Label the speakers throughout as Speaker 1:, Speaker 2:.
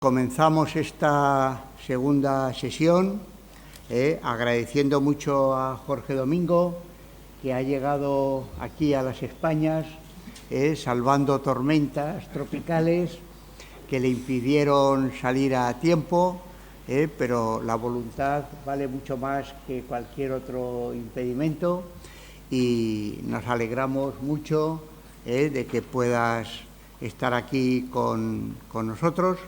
Speaker 1: Comenzamos esta segunda sesión agradeciendo mucho a Jorge Domingo, que ha llegado aquí a las Españas salvando tormentas tropicales que le impidieron salir a tiempo, pero la voluntad vale mucho más que cualquier otro impedimento y nos alegramos mucho de que puedas estar aquí con nosotros.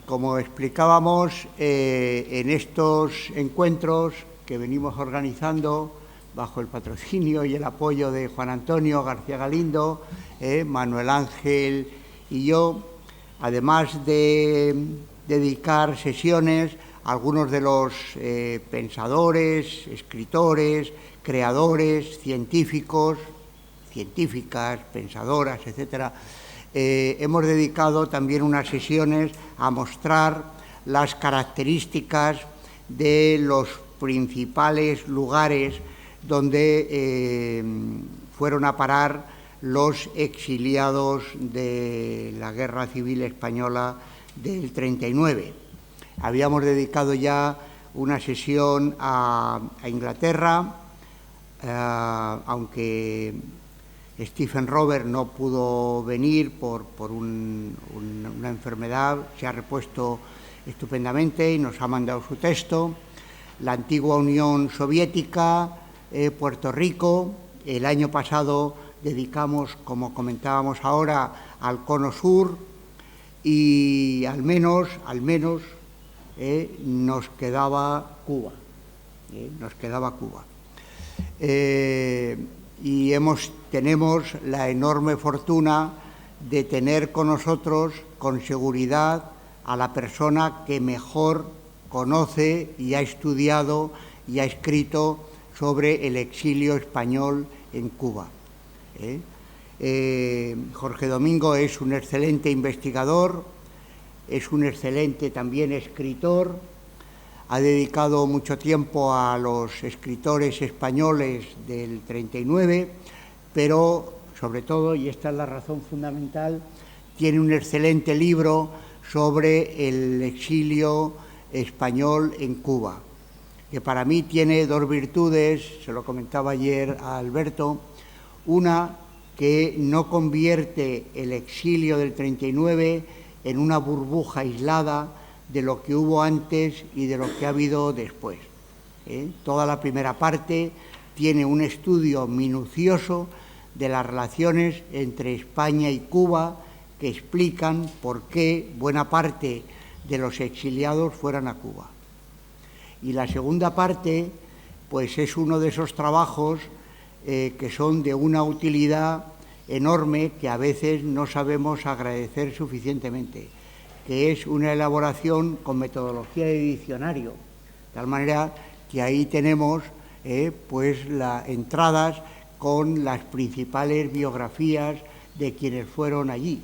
Speaker 1: Como explicábamos, en estos encuentros que venimos organizando bajo el patrocinio y el apoyo de Juan Antonio García Galindo, Manuel Ángel y yo, además de dedicar sesiones a algunos de los pensadores, escritores, creadores, científicos, científicas, pensadoras, etcétera, hemos dedicado también unas sesiones a mostrar las características de los principales lugares donde fueron a parar los exiliados de la Guerra Civil Española del 39. Habíamos dedicado ya una sesión a Inglaterra, aunque Stephen Robert no pudo venir por una enfermedad, se ha repuesto estupendamente y nos ha mandado su texto. La antigua Unión Soviética, Puerto Rico. El año pasado dedicamos, como comentábamos ahora, al Cono Sur y al menos nos quedaba Cuba. Y tenemos la enorme fortuna de tener con nosotros, con seguridad, a la persona que mejor conoce y ha estudiado y ha escrito sobre el exilio español en Cuba. Jorge Domingo es un excelente investigador, es un excelente también escritor. Ha dedicado mucho tiempo a los escritores españoles del 39, pero sobre todo, y esta es la razón fundamental, tiene un excelente libro sobre el exilio español en Cuba, que para mí tiene dos virtudes, se lo comentaba ayer a Alberto. Una, que no convierte el exilio del 39 en una burbuja aislada de lo que hubo antes y de lo que ha habido después. Toda la primera parte tiene un estudio minucioso de las relaciones entre España y Cuba que explican por qué buena parte de los exiliados fueron a Cuba. Y la segunda parte, pues es uno de esos trabajos que son de una utilidad enorme que a veces no sabemos agradecer suficientemente, que es una elaboración con metodología de diccionario, de tal manera que ahí tenemos pues las entradas con las principales biografías de quienes fueron allí.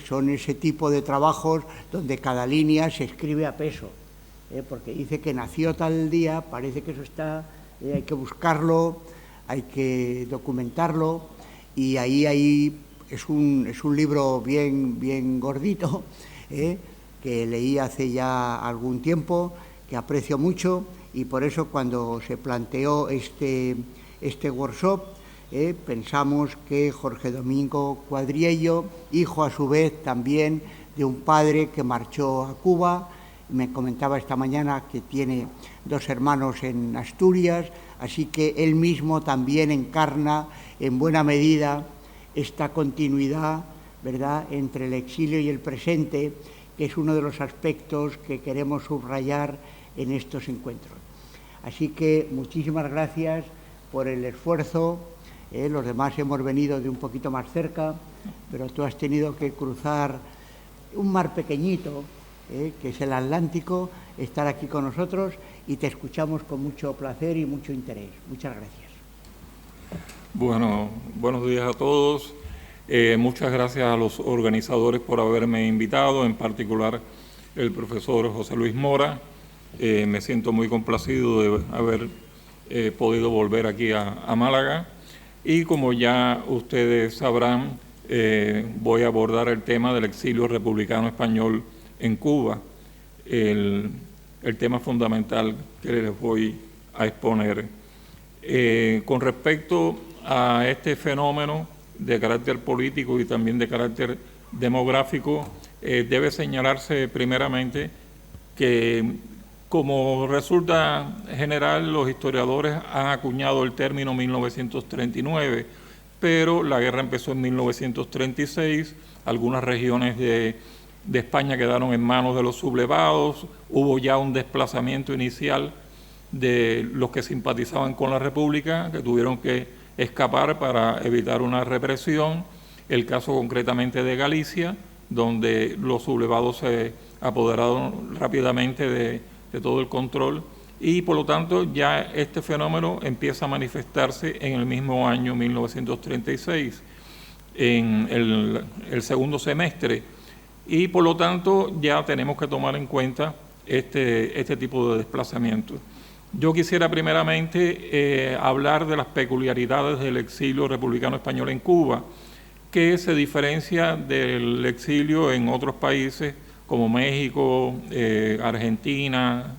Speaker 1: Son ese tipo de trabajos donde cada línea se escribe a peso, porque dice que nació tal día, parece que eso está, hay que buscarlo, hay que documentarlo, y ahí es un libro bien gordito, que leí hace ya algún tiempo, que aprecio mucho, y por eso cuando se planteó este workshop, pensamos que Jorge Domingo Cuadriello, hijo a su vez también de un padre que marchó a Cuba, me comentaba esta mañana que tiene dos hermanos en Asturias, así que él mismo también encarna en buena medida esta continuidad, ¿verdad?, entre el exilio y el presente, que es uno de los aspectos que queremos subrayar en estos encuentros. Así que muchísimas gracias por el esfuerzo. Los demás hemos venido de un poquito más cerca, pero tú has tenido que cruzar un mar pequeñito, que es el Atlántico, estar aquí con nosotros, y te escuchamos con mucho placer y mucho interés. Muchas gracias.
Speaker 2: Bueno, buenos días a todos. Muchas gracias a los organizadores por haberme invitado, en particular el profesor José Luis Mora. Me siento muy complacido de haber podido volver aquí a Málaga. Y como ya ustedes sabrán, voy a abordar el tema del exilio republicano español en Cuba, el tema fundamental que les voy a exponer. Con respecto a este fenómeno de carácter político y también de carácter demográfico, debe señalarse primeramente que, como resulta general, los historiadores han acuñado el término 1939, pero la guerra empezó en 1936, algunas regiones de España quedaron en manos de los sublevados, hubo ya un desplazamiento inicial de los que simpatizaban con la República, que tuvieron que escapar para evitar una represión. El caso concretamente de Galicia, donde los sublevados se apoderaron rápidamente de todo el control, y por lo tanto ya este fenómeno empieza a manifestarse en el mismo año 1936, en el segundo semestre, y por lo tanto ya tenemos que tomar en cuenta este tipo de desplazamiento. Yo quisiera primeramente hablar de las peculiaridades del exilio republicano español en Cuba, que se diferencia del exilio en otros países como México, Argentina,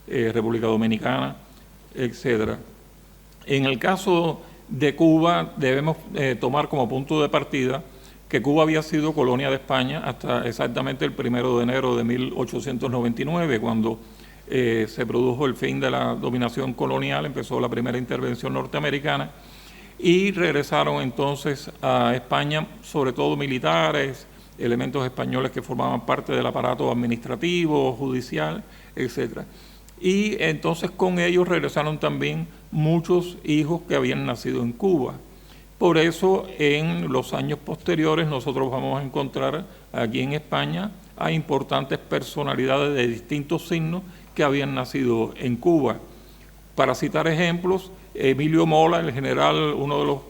Speaker 2: República Dominicana, etc. En el caso de Cuba debemos tomar como punto de partida que Cuba había sido colonia de España hasta exactamente el 1 de enero de 1899, cuando se produjo el fin de la dominación colonial, empezó la primera intervención norteamericana, y regresaron entonces a España, sobre todo militares, elementos españoles que formaban parte del aparato administrativo, judicial, etc. Y entonces con ellos regresaron también muchos hijos que habían nacido en Cuba. Por eso en los años posteriores nosotros vamos a encontrar aquí en España a importantes personalidades de distintos signos que habían nacido en Cuba. Para citar ejemplos, Emilio Mola, el general, uno de los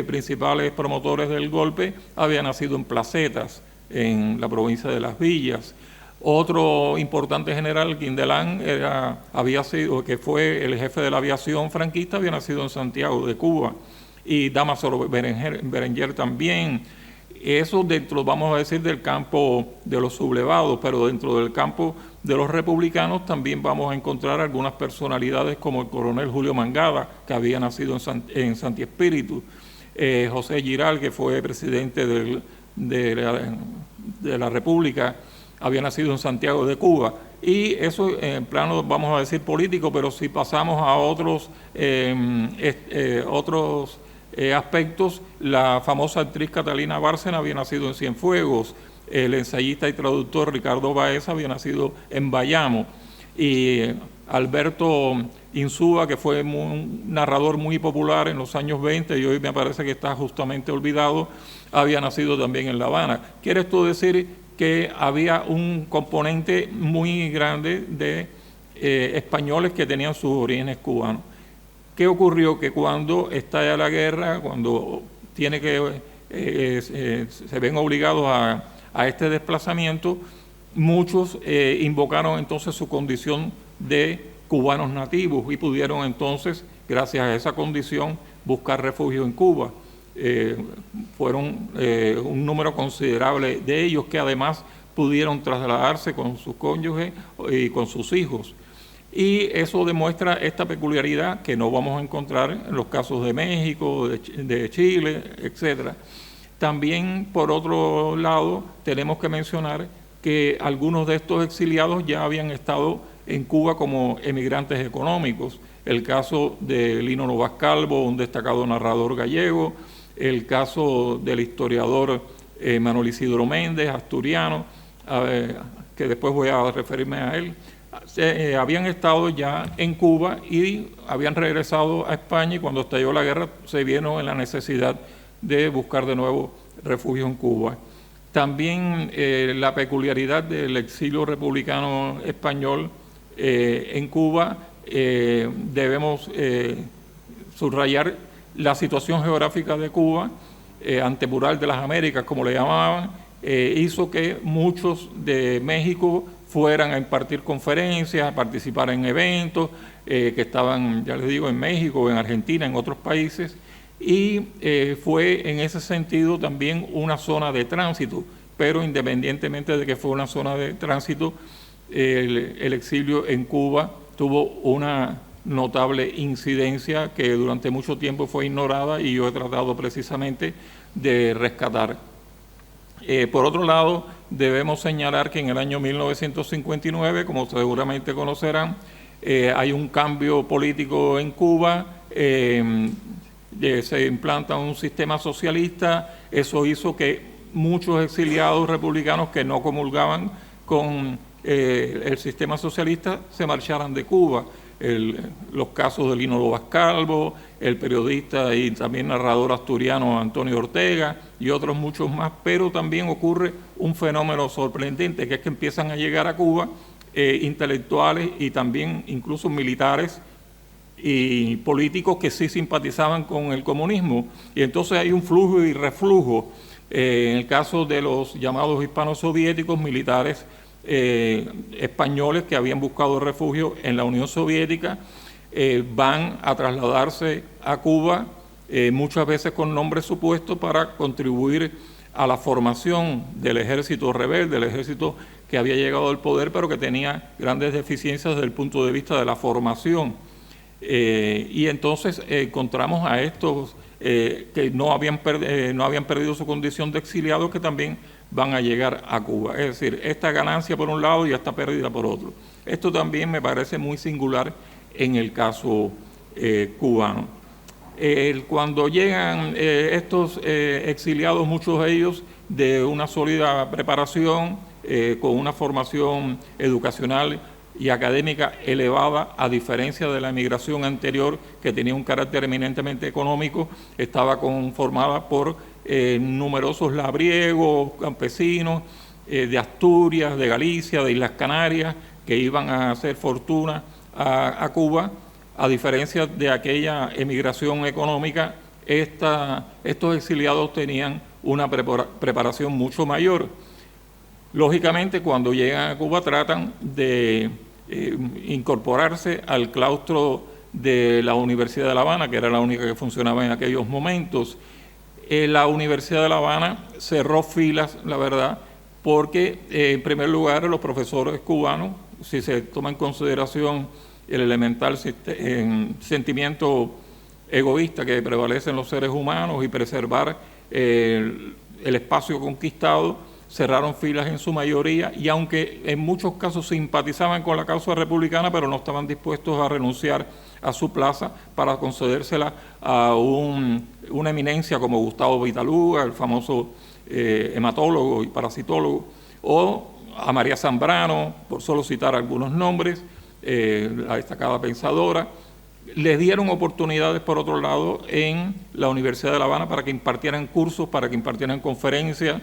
Speaker 2: principales promotores del golpe, había nacido en Placetas, en la provincia de Las Villas. Otro importante general, Quindelán, que fue el jefe de la aviación franquista, había nacido en Santiago de Cuba. Y Damaso Berenguer también. Eso dentro, vamos a decir, del campo de los sublevados, pero dentro del campo de los republicanos también vamos a encontrar algunas personalidades como el coronel Julio Mangada, que había nacido en Santi Espíritu, José Giral, que fue presidente de la República, había nacido en Santiago de Cuba. Y eso en plano, vamos a decir, político, pero si pasamos a otros aspectos, la famosa actriz Catalina Bárcena había nacido en Cienfuegos, el ensayista y traductor Ricardo Baeza había nacido en Bayamo, y Alberto Insúa, que fue un narrador muy popular en los años 20 y hoy me parece que está justamente olvidado, había nacido también en La Habana. Quiere esto decir que había un componente muy grande de españoles que tenían sus orígenes cubanos. ¿Qué ocurrió? Que cuando estalla la guerra, cuando se ven obligados a este desplazamiento, muchos invocaron entonces su condición de cubanos nativos y pudieron entonces, gracias a esa condición, buscar refugio en Cuba. Fueron un número considerable de ellos que además pudieron trasladarse con sus cónyuges y con sus hijos. Y eso demuestra esta peculiaridad que no vamos a encontrar en los casos de México, de Chile, etc. También, por otro lado, tenemos que mencionar que algunos de estos exiliados ya habían estado en Cuba como emigrantes económicos. El caso de Lino Novas Calvo, un destacado narrador gallego, el caso del historiador Manuel Isidro Méndez, asturiano, que después voy a referirme a él. Habían estado ya en Cuba y habían regresado a España, y cuando estalló la guerra se vieron en la necesidad de buscar de nuevo refugio en Cuba. También la peculiaridad del exilio republicano español en Cuba, debemos subrayar la situación geográfica de Cuba, antemural de las Américas, como le llamaban, hizo que muchos de México fueran a impartir conferencias, a participar en eventos que estaban, ya les digo, en México, en Argentina, en otros países, y fue en ese sentido también una zona de tránsito, pero independientemente de que fue una zona de tránsito, el exilio en Cuba tuvo una notable incidencia que durante mucho tiempo fue ignorada y yo he tratado precisamente de rescatar. Por otro lado, debemos señalar que en el año 1959, como seguramente conocerán, hay un cambio político en Cuba, se implanta un sistema socialista. Eso hizo que muchos exiliados republicanos que no comulgaban con el sistema socialista se marcharan de Cuba. Los casos de Lino Lobas Calvo, el periodista y también narrador asturiano Antonio Ortega y otros muchos más, pero también ocurre un fenómeno sorprendente, que es que empiezan a llegar a Cuba intelectuales y también incluso militares y políticos que sí simpatizaban con el comunismo, y entonces hay un flujo y reflujo. En el caso de los llamados hispanos soviéticos, militares españoles que habían buscado refugio en la Unión Soviética, van a trasladarse a Cuba, muchas veces con nombres supuestos para contribuir a la formación del ejército rebelde, el ejército que había llegado al poder pero que tenía grandes deficiencias desde el punto de vista de la formación. Y entonces encontramos a estos que no habían perdido su condición de exiliados, que también van a llegar a Cuba. Es decir, esta ganancia por un lado y esta pérdida por otro. Esto también me parece muy singular en el caso cubano. Cuando llegan estos exiliados, muchos de ellos de una sólida preparación, con una formación educacional y académica elevada, a diferencia de la emigración anterior, que tenía un carácter eminentemente económico, estaba conformada por numerosos labriegos, campesinos de Asturias, de Galicia, de Islas Canarias, que iban a hacer fortuna a Cuba. A diferencia de aquella emigración económica, estos exiliados tenían una preparación mucho mayor. Lógicamente, cuando llegan a Cuba tratan de incorporarse al claustro de la Universidad de La Habana, que era la única que funcionaba en aquellos momentos. La Universidad de La Habana cerró filas, la verdad, porque en primer lugar los profesores cubanos, si se toma en consideración el elemental sentimiento egoísta que prevalece en los seres humanos y preservar el espacio conquistado, cerraron filas en su mayoría, y aunque en muchos casos simpatizaban con la causa republicana, pero no estaban dispuestos a renunciar a su plaza para concedérsela a una eminencia como Gustavo Vitaluga, el famoso hematólogo y parasitólogo, o a María Zambrano, por solo citar algunos nombres, la destacada pensadora. Les dieron oportunidades, por otro lado, en la Universidad de La Habana para que impartieran cursos, para que impartieran conferencias,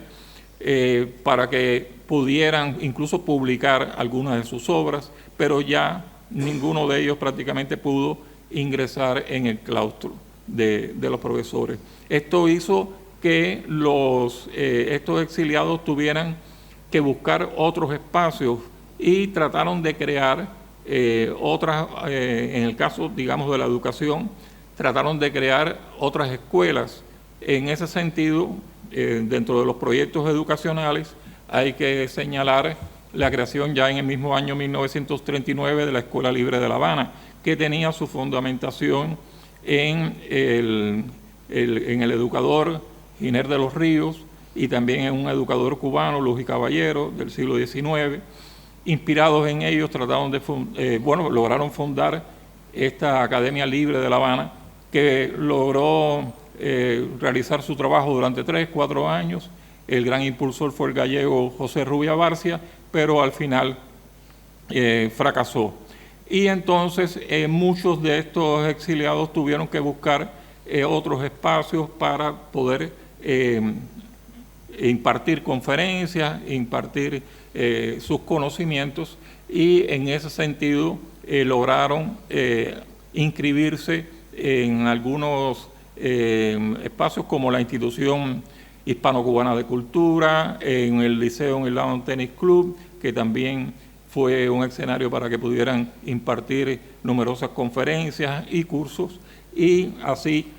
Speaker 2: para que pudieran incluso publicar algunas de sus obras, pero ya ninguno de ellos prácticamente pudo ingresar en el claustro de los profesores. Esto hizo que estos exiliados tuvieran que buscar otros espacios y trataron de crear otras, en el caso, digamos, de la educación, trataron de crear otras escuelas. En ese sentido, dentro de los proyectos educacionales hay que señalar la creación ya en el mismo año 1939 de la Escuela Libre de La Habana, que tenía su fundamentación en el educador Giner de los Ríos y también en un educador cubano, Luis Caballero, del siglo XIX. Inspirados en ellos, lograron fundar esta Academia Libre de La Habana, que logró realizar su trabajo durante 3-4 años. El gran impulsor fue el gallego José Rubia Barcia, pero al final fracasó. Y entonces muchos de estos exiliados tuvieron que buscar otros espacios para poder impartir conferencias, impartir sus conocimientos, y en ese sentido lograron inscribirse en algunos espacios como la Institución Hispano-Cubana de Cultura, en el Liceo en el Lawn Tennis Club, que también fue un escenario para que pudieran impartir numerosas conferencias y cursos, y así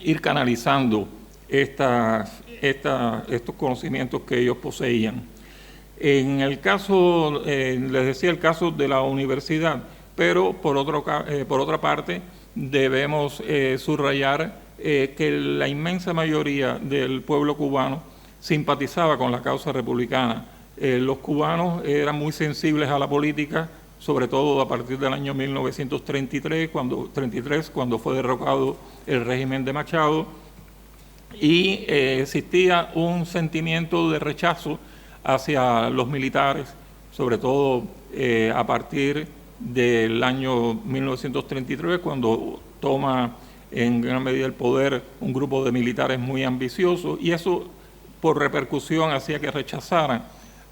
Speaker 2: ir canalizando estos conocimientos que ellos poseían. En el caso, les decía el caso de la universidad, pero por otra parte debemos subrayar que la inmensa mayoría del pueblo cubano simpatizaba con la causa republicana. Los cubanos eran muy sensibles a la política, sobre todo a partir del año 1933, cuando fue derrocado el régimen de Machado, y existía un sentimiento de rechazo hacia los militares, sobre todo a partir del año 1933, cuando toma en gran medida el poder un grupo de militares muy ambiciosos, y eso por repercusión hacía que rechazaran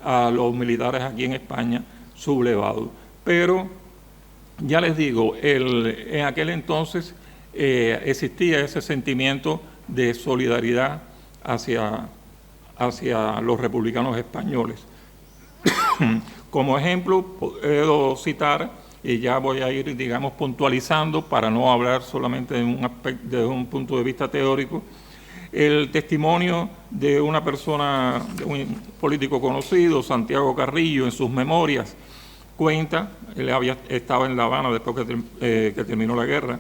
Speaker 2: a los militares aquí en España sublevados. Pero ya les digo, en aquel entonces existía ese sentimiento de solidaridad hacia los republicanos españoles. Como ejemplo, puedo citar, y ya voy a ir, digamos, puntualizando para no hablar solamente de un punto de vista teórico, el testimonio de una persona, de un político conocido, Santiago Carrillo, en sus memorias, cuenta, él estaba en La Habana después que terminó la guerra.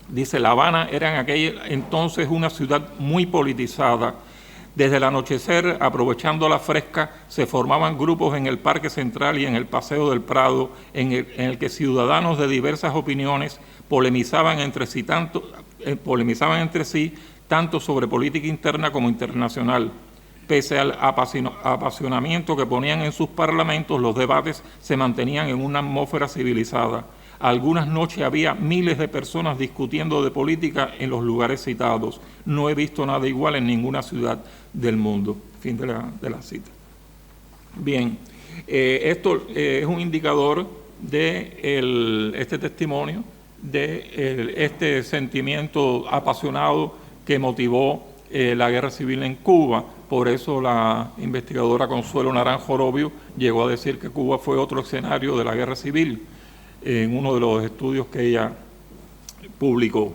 Speaker 2: Dice: La Habana era en aquel entonces una ciudad muy politizada. Desde el anochecer, aprovechando la fresca, se formaban grupos en el Parque Central y en el Paseo del Prado, en el que ciudadanos de diversas opiniones polemizaban entre sí tanto sobre política interna como internacional. Pese al apasionamiento que ponían en sus parlamentos, los debates se mantenían en una atmósfera civilizada. Algunas noches había miles de personas discutiendo de política en los lugares citados. No he visto nada igual en ninguna ciudad del mundo. Fin de la cita. Bien, esto es un indicador de este testimonio, de este sentimiento apasionado que motivó la guerra civil en Cuba. Por eso la investigadora Consuelo Naranjo Orobio llegó a decir que Cuba fue otro escenario de la guerra civil, en uno de los estudios que ella publicó.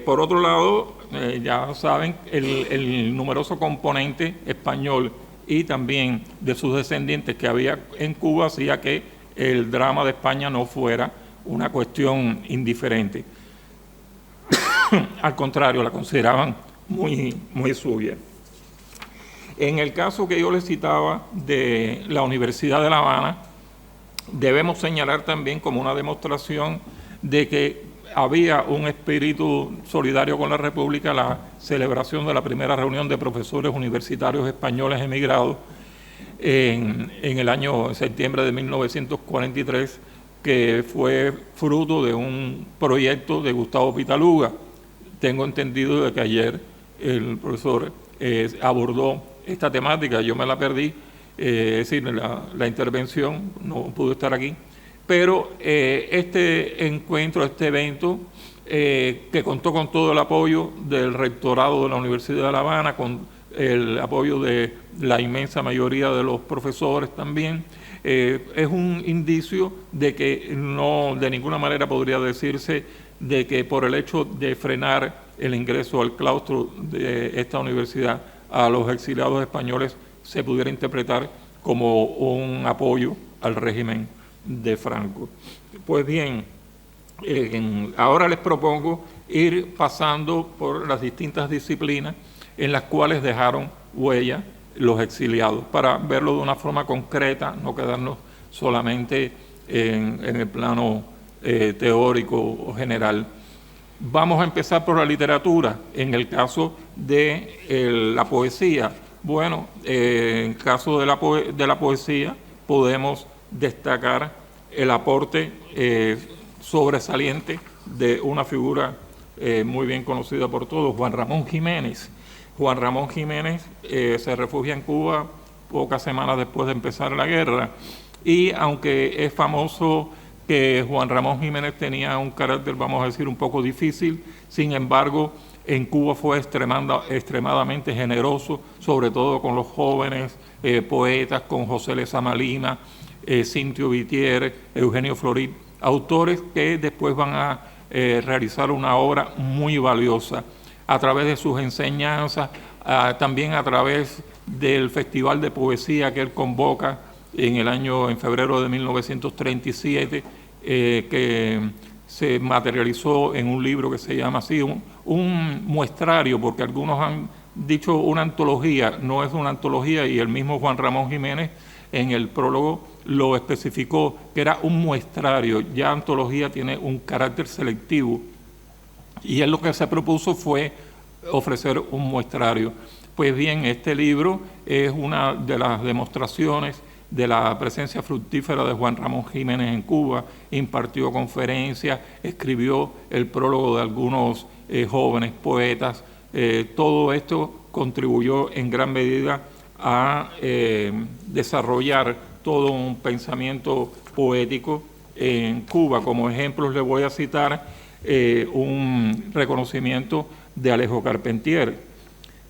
Speaker 2: Por otro lado, ya saben, el numeroso componente español y también de sus descendientes que había en Cuba hacía que el drama de España no fuera una cuestión indiferente. Al contrario, la consideraban muy, muy suya. En el caso que yo les citaba de la Universidad de La Habana, debemos señalar también como una demostración de que había un espíritu solidario con la República la celebración de la primera reunión de profesores universitarios españoles emigrados en el año septiembre de 1943, que fue fruto de un proyecto de Gustavo Pitaluga. Tengo entendido de que ayer el profesor abordó esta temática, yo me la perdí, es decir, la intervención, no pude estar aquí, pero este encuentro, este evento, que contó con todo el apoyo del rectorado de la Universidad de La Habana, con el apoyo de la inmensa mayoría de los profesores también, es un indicio de que no de ninguna manera podría decirse de que por el hecho de frenar el ingreso al claustro de esta universidad a los exiliados españoles se pudiera interpretar como un apoyo al régimen de Franco. Pues bien, ahora les propongo ir pasando por las distintas disciplinas en las cuales dejaron huella los exiliados, para verlo de una forma concreta, no quedarnos solamente en el plano teórico o general. Vamos a empezar por la literatura. En el caso de la poesía, bueno, en el caso de la poesía podemos destacar el aporte sobresaliente de una figura muy bien conocida por todos, Juan Ramón Jiménez. Juan Ramón Jiménez se refugia en Cuba pocas semanas después de empezar la guerra, y aunque es famoso que Juan Ramón Jiménez tenía un carácter, vamos a decir, un poco difícil, sin embargo, en Cuba fue extremadamente generoso, sobre todo con los jóvenes poetas, con José Lezama Lima, Cintio Vitier, Eugenio Florit, autores que después van a realizar una obra muy valiosa a través de sus enseñanzas, también a través del Festival de Poesía que él convoca en febrero de 1937, que se materializó en un libro que se llama así, un muestrario, porque algunos han dicho una antología, no es una antología, y el mismo Juan Ramón Jiménez en el prólogo lo especificó, que era un muestrario. Ya antología tiene un carácter selectivo, y él lo que se propuso fue ofrecer un muestrario. Pues bien, este libro es una de las demostraciones de la presencia fructífera de Juan Ramón Jiménez en Cuba. Impartió conferencias, escribió el prólogo de algunos jóvenes poetas. Todo esto contribuyó en gran medida a desarrollar todo un pensamiento poético en Cuba. Como ejemplos le voy a citar un reconocimiento de Alejo Carpentier.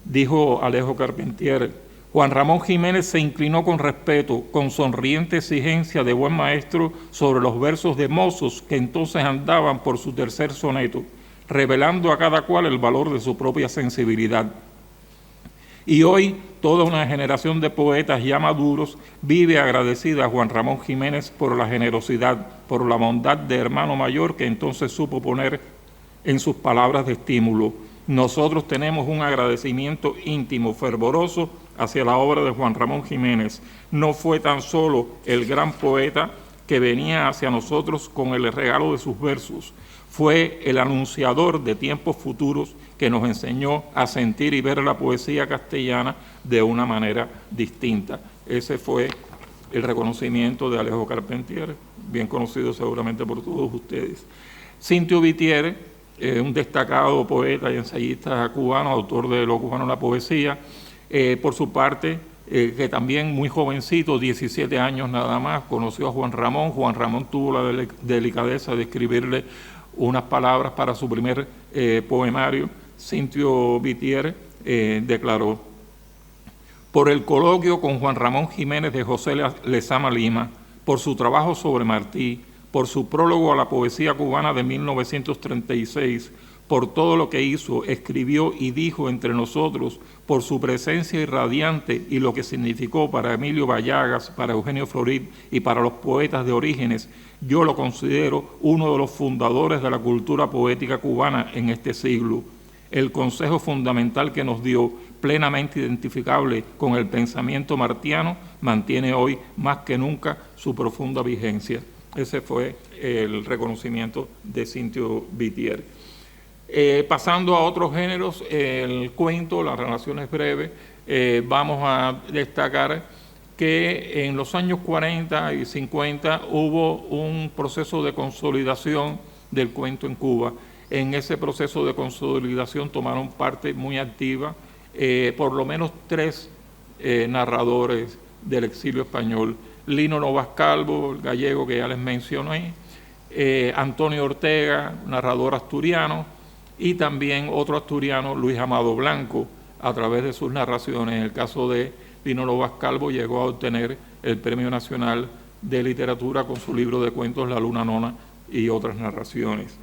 Speaker 2: Dijo Alejo Carpentier: Juan Ramón Jiménez se inclinó con respeto, con sonriente exigencia de buen maestro, sobre los versos de mozos que entonces andaban por su tercer soneto, revelando a cada cual el valor de su propia sensibilidad. Y hoy toda una generación de poetas ya maduros vive agradecida a Juan Ramón Jiménez por la generosidad, por la bondad de hermano mayor que entonces supo poner en sus palabras de estímulo. Nosotros tenemos un agradecimiento íntimo, fervoroso hacia la obra de Juan Ramón Jiménez. No fue tan solo el gran poeta que venía hacia nosotros con el regalo de sus versos, fue el anunciador de tiempos futuros que nos enseñó a sentir y ver la poesía castellana de una manera distinta. Ese fue el reconocimiento de Alejo Carpentier, bien conocido seguramente por todos ustedes. Cintio Vittier, un destacado poeta y ensayista cubano, autor de Lo cubano en la poesía, por su parte, que también muy jovencito, 17 años nada más, conoció a Juan Ramón. Juan Ramón tuvo la delicadeza de escribirle unas palabras para su primer poemario. Cintio Vittier declaró: por el coloquio con Juan Ramón Jiménez de José Lezama Lima, por su trabajo sobre Martí, por su prólogo a la poesía cubana de 1936, por todo lo que hizo, escribió y dijo entre nosotros, por su presencia irradiante y lo que significó para Emilio Vallagas, para Eugenio Florid y para los poetas de Orígenes, yo lo considero uno de los fundadores de la cultura poética cubana en este siglo. El consejo fundamental que nos dio, plenamente identificable con el pensamiento martiano, mantiene hoy más que nunca su profunda vigencia. Ese fue el reconocimiento de Cintio Vittier. Pasando a otros géneros, el cuento, las relaciones breves, vamos a destacar que en los años 40 y 50 hubo un proceso de consolidación del cuento en Cuba. En ese proceso de consolidación tomaron parte muy activa por lo menos 3 narradores del exilio español: Lino Novas Calvo, el gallego que ya les mencioné, Antonio Ortega, narrador asturiano, y también otro asturiano, Luis Amado Blanco, a través de sus narraciones. En el caso de Lino Novas Calvo llegó a obtener el Premio Nacional de Literatura con su libro de cuentos La Luna Nona y otras narraciones.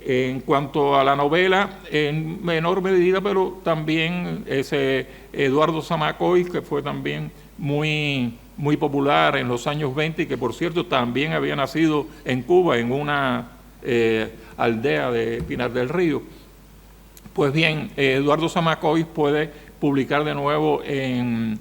Speaker 2: En cuanto a la novela, en menor medida, pero también ese Eduardo Zamacois, que fue también muy popular en los años 20 y que, por cierto, también había nacido en Cuba, en una aldea de Pinar del Río. Pues bien, Eduardo Zamacois puede publicar de nuevo en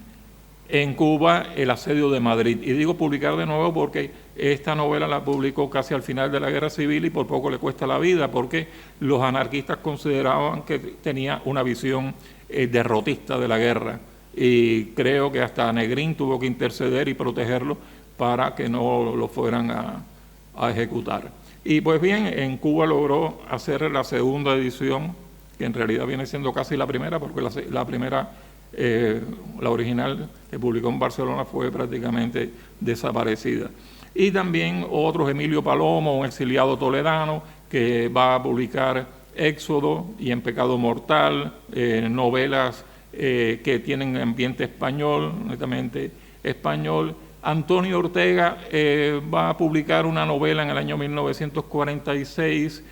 Speaker 2: Cuba El asedio de Madrid. Y digo publicar de nuevo porque esta novela la publicó casi al final de la Guerra Civil y por poco le cuesta la vida, porque los anarquistas consideraban que tenía una visión derrotista de la guerra. Y creo que hasta Negrín tuvo que interceder y protegerlo para que no lo fueran a ejecutar. Y pues bien, en Cuba logró hacer la segunda edición, que en realidad viene siendo casi la primera, porque la primera, la original que publicó en Barcelona, fue prácticamente desaparecida. Y también otros, Emilio Palomo, un exiliado toledano, que va a publicar Éxodo y En pecado mortal, novelas que tienen ambiente español, netamente español. Antonio Ortega va a publicar una novela en el año 1946,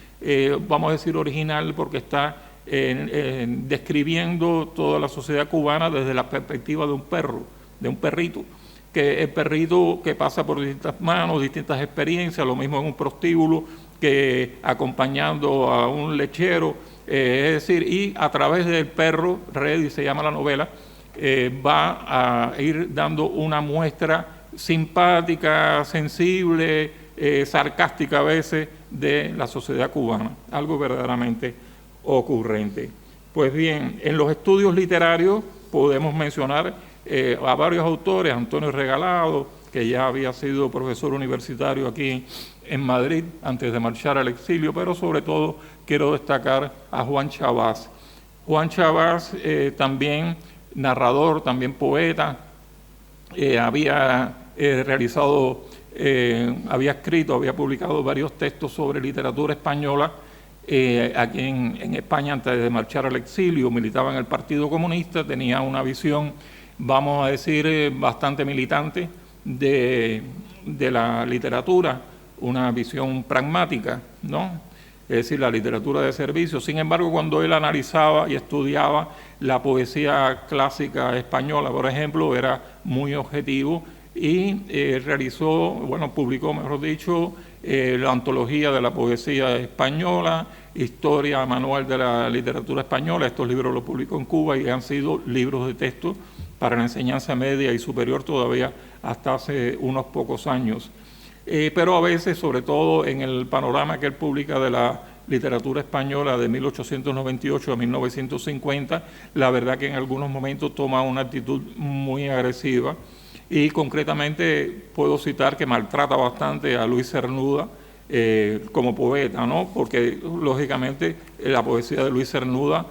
Speaker 2: vamos a decir original, porque está describiendo toda la sociedad cubana desde la perspectiva de un perro, de un perrito, que el perrito que pasa por distintas manos, distintas experiencias, lo mismo en un prostíbulo que acompañando a un lechero, es decir, y a través del perro, Reddy se llama la novela, va a ir dando una muestra simpática, sensible, sarcástica a veces de la sociedad cubana, algo verdaderamente ocurrente. Pues bien, en los estudios literarios podemos mencionar a varios autores, Antonio Regalado, que ya había sido profesor universitario aquí en Madrid antes de marchar al exilio, pero sobre todo quiero destacar a Juan Chabás. Juan Chabás, también narrador, también poeta, había escrito, había publicado varios textos sobre literatura española aquí en España antes de marchar al exilio. Militaba en el Partido Comunista, tenía una visión, vamos a decir, bastante militante de la literatura, una visión pragmática, ¿no? Es decir, la literatura de servicio. Sin embargo, cuando él analizaba y estudiaba la poesía clásica española, por ejemplo, era muy objetivo y publicó, mejor dicho, la antología de la poesía española, historia manual de la literatura española. Estos libros los publicó en Cuba y han sido libros de texto para la enseñanza media y superior todavía hasta hace unos pocos años. Pero a veces, sobre todo en el panorama que él publica de la literatura española de 1898 a 1950, la verdad que en algunos momentos toma una actitud muy agresiva y concretamente puedo citar que maltrata bastante a Luis Cernuda como poeta, ¿no? Porque lógicamente la poesía de Luis Cernuda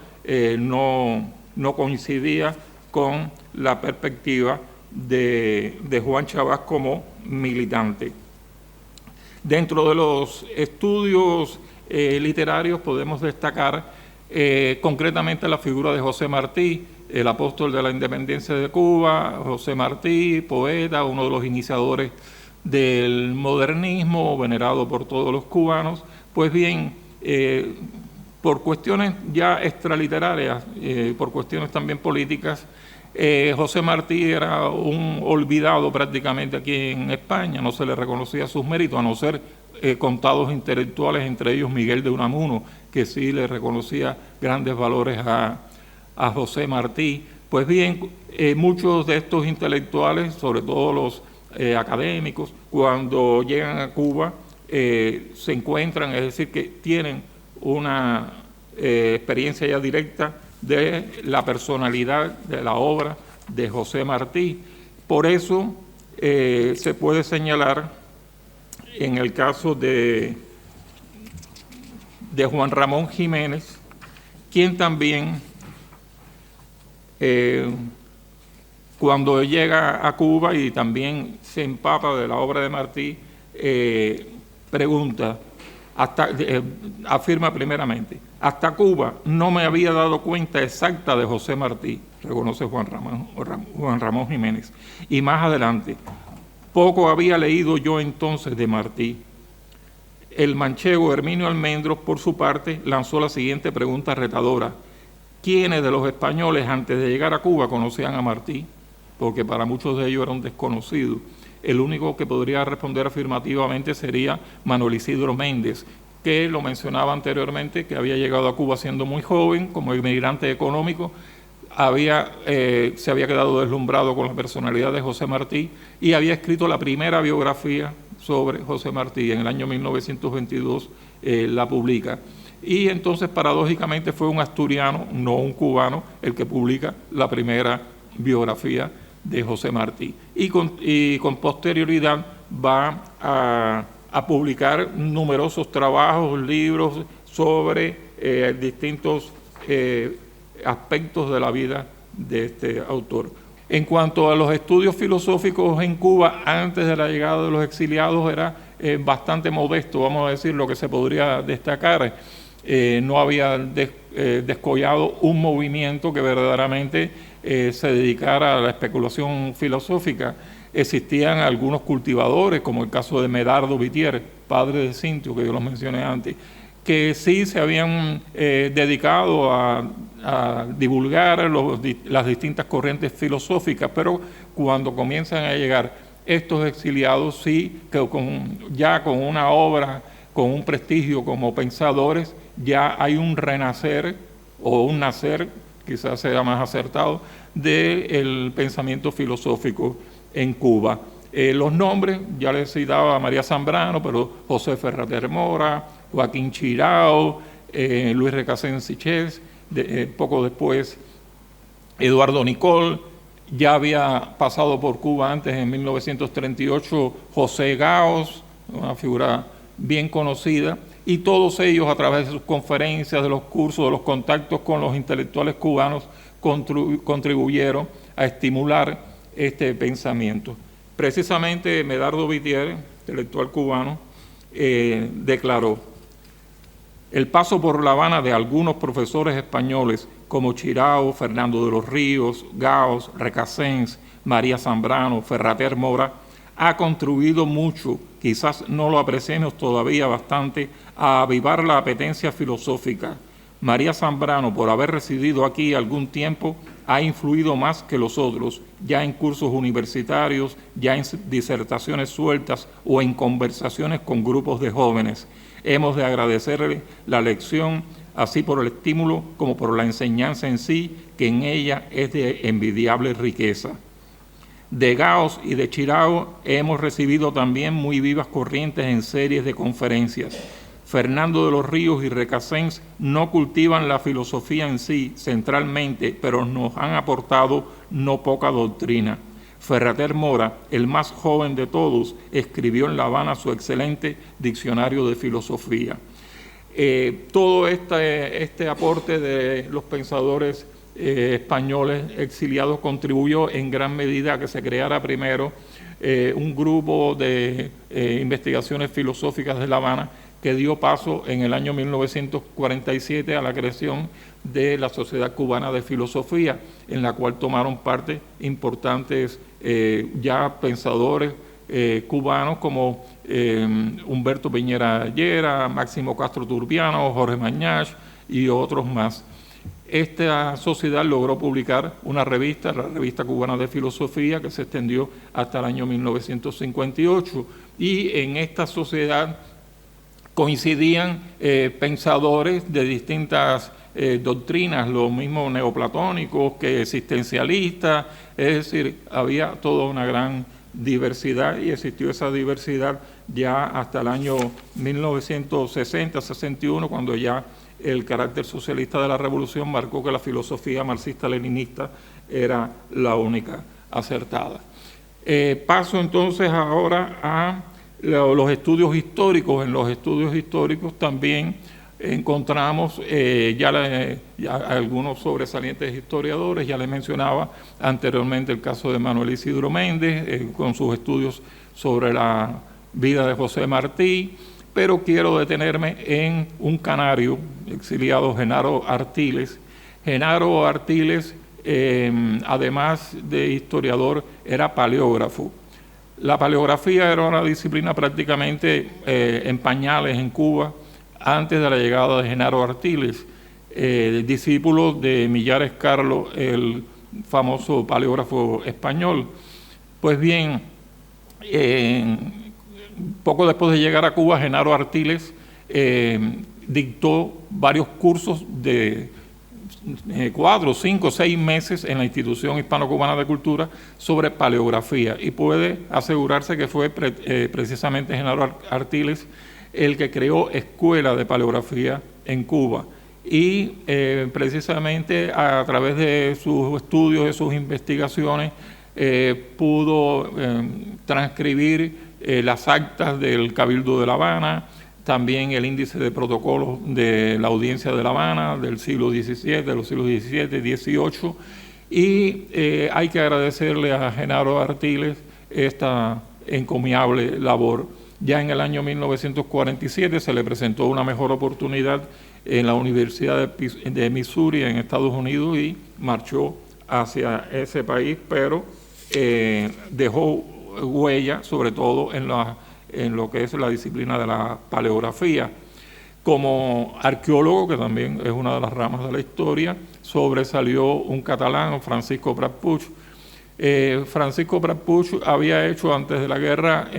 Speaker 2: no coincidía con la perspectiva de Juan Chabás como militante. Dentro de los estudios literarios podemos destacar concretamente la figura de José Martí, el apóstol de la independencia de Cuba. José Martí, poeta, uno de los iniciadores del modernismo, venerado por todos los cubanos. Pues bien, por cuestiones ya extraliterarias, por cuestiones también políticas, José Martí era un olvidado prácticamente aquí en España, no se le reconocía sus méritos, a no ser contados intelectuales, entre ellos Miguel de Unamuno, que sí le reconocía grandes valores a José Martí. Pues bien, muchos de estos intelectuales, sobre todo los académicos, cuando llegan a Cuba, se encuentran, es decir, que tienen una experiencia ya directa de la personalidad de la obra de José Martí. Por eso se puede señalar en el caso de Juan Ramón Jiménez, quien también cuando llega a Cuba y también se empapa de la obra de Martí, pregunta, afirma primeramente: hasta Cuba no me había dado cuenta exacta de José Martí, reconoce Juan Ramón Jiménez. Y más adelante: poco había leído yo entonces de Martí. El manchego Herminio Almendros, por su parte, lanzó la siguiente pregunta retadora: ¿quiénes de los españoles antes de llegar a Cuba conocían a Martí? Porque para muchos de ellos era un desconocido. El único que podría responder afirmativamente sería Manuel Isidro Méndez, que lo mencionaba anteriormente, que había llegado a Cuba siendo muy joven, como inmigrante económico, se había quedado deslumbrado con la personalidad de José Martí y había escrito la primera biografía sobre José Martí. En el año 1922 la publica. Y entonces, paradójicamente, fue un asturiano, no un cubano, el que publica la primera biografía de José Martí. Y con posterioridad va a publicar numerosos trabajos, libros sobre distintos aspectos de la vida de este autor. En cuanto a los estudios filosóficos en Cuba, antes de la llegada de los exiliados, era bastante modesto, vamos a decir, lo que se podría destacar. No había descollado un movimiento que verdaderamente se dedicara a la especulación filosófica. existían algunos cultivadores, como el caso de Medardo Vitier, padre de Cintio, que yo los mencioné antes, que sí se habían dedicado a divulgar las distintas corrientes filosóficas, pero cuando comienzan a llegar estos exiliados, sí, que ya con una obra, con un prestigio como pensadores, ya hay un renacer o un nacer, quizás sea más acertado, del pensamiento filosófico en Cuba. Los nombres, ya les citaba a María Zambrano, pero José Ferrater Mora, Joaquín Chirao, Luis Recasens Sichés, poco después Eduardo Nicol, ya había pasado por Cuba antes, en 1938, José Gaos, una figura bien conocida, y todos ellos a través de sus conferencias, de los cursos, de los contactos con los intelectuales cubanos, contribuyeron a estimular este pensamiento. Precisamente Medardo Vitier, intelectual cubano, declaró: el paso por La Habana de algunos profesores españoles como Chirao, Fernando de los Ríos, Gaos, Recasens, María Zambrano, Ferrater Mora, ha contribuido mucho, quizás no lo apreciemos todavía bastante, a avivar la apetencia filosófica. María Zambrano, por haber residido aquí algún tiempo, ha influido más que los otros, ya en cursos universitarios, ya en disertaciones sueltas o en conversaciones con grupos de jóvenes. Hemos de agradecerle la lección, así por el estímulo como por la enseñanza en sí, que en ella es de envidiable riqueza. De Gaos y de Chirao hemos recibido también muy vivas corrientes en series de conferencias. Fernando de los Ríos y Recasens no cultivan la filosofía en sí centralmente, pero nos han aportado no poca doctrina. Ferrater Mora, el más joven de todos, escribió en La Habana su excelente diccionario de filosofía. Todo este aporte de los pensadores españoles exiliados contribuyó en gran medida a que se creara primero un grupo de investigaciones filosóficas de La Habana, que dio paso en el año 1947 a la creación de la Sociedad Cubana de Filosofía, en la cual tomaron parte importantes ya pensadores cubanos como Humberto Piñera Llera, Máximo Castro Turbiano, Jorge Mañach y otros más. Esta sociedad logró publicar una revista, la Revista Cubana de Filosofía, que se extendió hasta el año 1958, y en esta sociedad coincidían pensadores de distintas doctrinas, los mismos neoplatónicos que existencialistas, es decir, había toda una gran diversidad, y existió esa diversidad ya hasta el año 1960-61, cuando ya el carácter socialista de la revolución marcó que la filosofía marxista-leninista era la única acertada. Paso entonces ahora a los estudios históricos. En los estudios históricos también encontramos ya algunos sobresalientes historiadores. Ya les mencionaba anteriormente el caso de Manuel Isidro Méndez, con sus estudios sobre la vida de José Martí, pero quiero detenerme en un canario exiliado, Genaro Artiles. Genaro Artiles, además de historiador, era paleógrafo. La paleografía era una disciplina prácticamente en pañales en Cuba antes de la llegada de Genaro Artiles, discípulo de Millares Carlos, el famoso paleógrafo español. Pues bien, poco después de llegar a Cuba, Genaro Artiles dictó varios cursos de 4, 5, 6 meses en la Institución Hispano-Cubana de Cultura sobre paleografía, y puede asegurarse que fue precisamente Genaro Artiles el que creó escuela de paleografía en Cuba, y precisamente a través de sus estudios, de sus investigaciones, pudo transcribir las actas del Cabildo de La Habana, también el índice de protocolos de la Audiencia de La Habana del siglo XVII, de los siglos XVII y XVIII, y hay que agradecerle a Genaro Artiles esta encomiable labor. Ya en el año 1947 se le presentó una mejor oportunidad en la Universidad de Missouri en Estados Unidos y marchó hacia ese país, pero dejó huella, sobre todo en lo que es la disciplina de la paleografía. Como arqueólogo, que también es una de las ramas de la historia, sobresalió un catalán, Francisco Prat Puig. Francisco Prat Puig había hecho antes de la guerra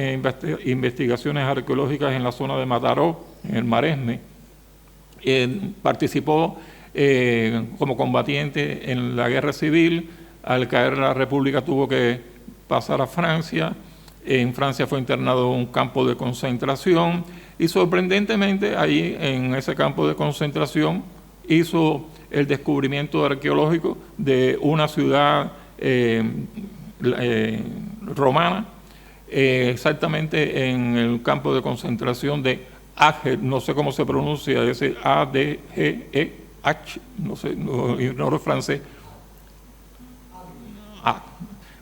Speaker 2: investigaciones arqueológicas en la zona de Mataró, en el Maresme. Participó como combatiente en la guerra civil. Al caer la República tuvo que pasar a Francia. En Francia fue internado en un campo de concentración y sorprendentemente allí en ese campo de concentración hizo el descubrimiento arqueológico de una ciudad romana, exactamente en el campo de concentración de Agde, no sé cómo se pronuncia, ese A-D-G-E-H, no sé, no ignoro francés.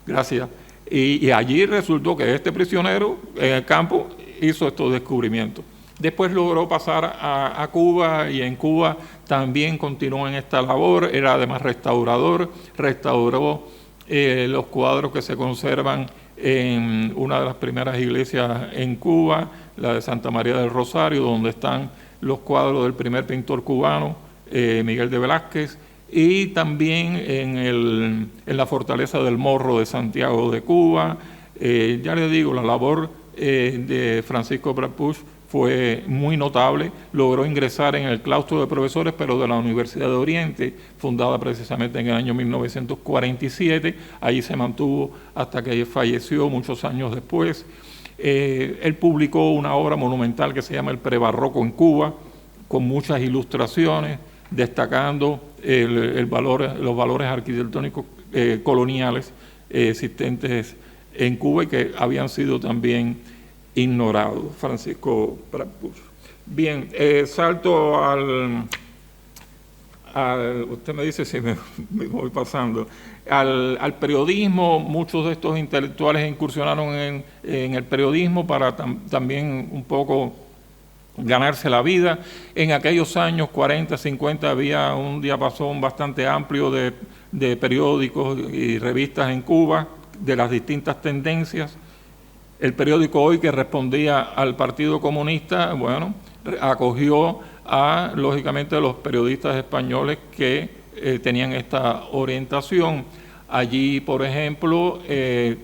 Speaker 2: Gracias. Y allí resultó que este prisionero en el campo hizo estos descubrimientos. Después logró pasar a Cuba y en Cuba también continuó en esta labor. Era además restaurador, restauró los cuadros que se conservan en una de las primeras iglesias en Cuba, la de Santa María del Rosario, donde están los cuadros del primer pintor cubano, Miguel de Velázquez, y también en la fortaleza del Morro de Santiago de Cuba. Ya les digo, la labor de Francisco Prat Puig fue muy notable. Logró ingresar en el claustro de profesores, pero de la Universidad de Oriente, fundada precisamente en el año 1947. Allí se mantuvo hasta que falleció muchos años después. Él publicó una obra monumental que se llama El Prebarroco en Cuba, con muchas ilustraciones, destacando los valores arquitectónicos coloniales existentes en Cuba y que habían sido también ignorados. Francisco Prat Puig. Bien, salto usted me dice si me voy pasando, al periodismo. Muchos de estos intelectuales incursionaron en el periodismo para también un poco ganarse la vida. En aquellos años 40, 50 había un diapasón bastante amplio de periódicos y revistas en Cuba de las distintas tendencias. El periódico Hoy, que respondía al Partido Comunista, bueno, acogió lógicamente a los periodistas españoles que tenían esta orientación. Allí, por ejemplo,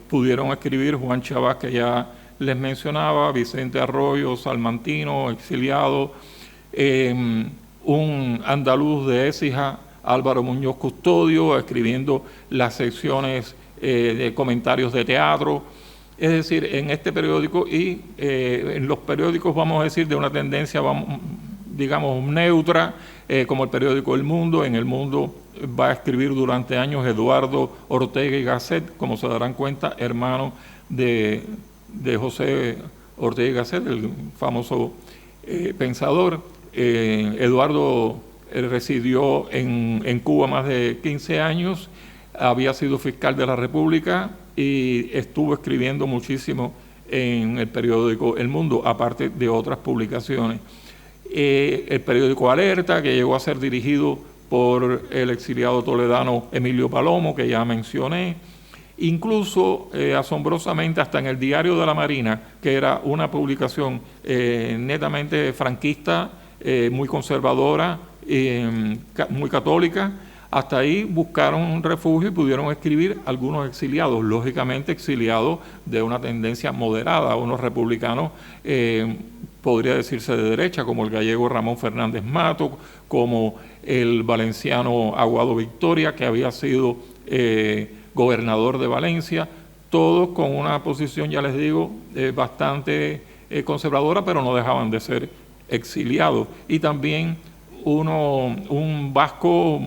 Speaker 2: pudieron escribir Juan Chabás, que ya les mencionaba, Vicente Arroyo, salmantino, exiliado, un andaluz de Écija, Álvaro Muñoz Custodio, escribiendo las secciones de comentarios de teatro. Es decir, en este periódico y en los periódicos, vamos a decir, de una tendencia, digamos, neutra, como el periódico El Mundo. En El Mundo va a escribir durante años Eduardo Ortega y Gasset, como se darán cuenta, hermano de José Ortega y Gasset, el famoso pensador. Eduardo residió en Cuba más de 15 años, había sido fiscal de la República y estuvo escribiendo muchísimo en el periódico El Mundo, aparte de otras publicaciones. El periódico Alerta, que llegó a ser dirigido por el exiliado toledano Emilio Palomo, que ya mencioné. Incluso, asombrosamente, hasta en el Diario de la Marina, que era una publicación netamente franquista, muy conservadora, muy católica, hasta ahí buscaron un refugio y pudieron escribir algunos exiliados, lógicamente exiliados de una tendencia moderada, unos republicanos, podría decirse de derecha, como el gallego Ramón Fernández Mato, como el valenciano Aguado Victoria, que había sido gobernador de Valencia, todos con una posición, ya les digo, bastante conservadora, pero no dejaban de ser exiliados. Y también un vasco,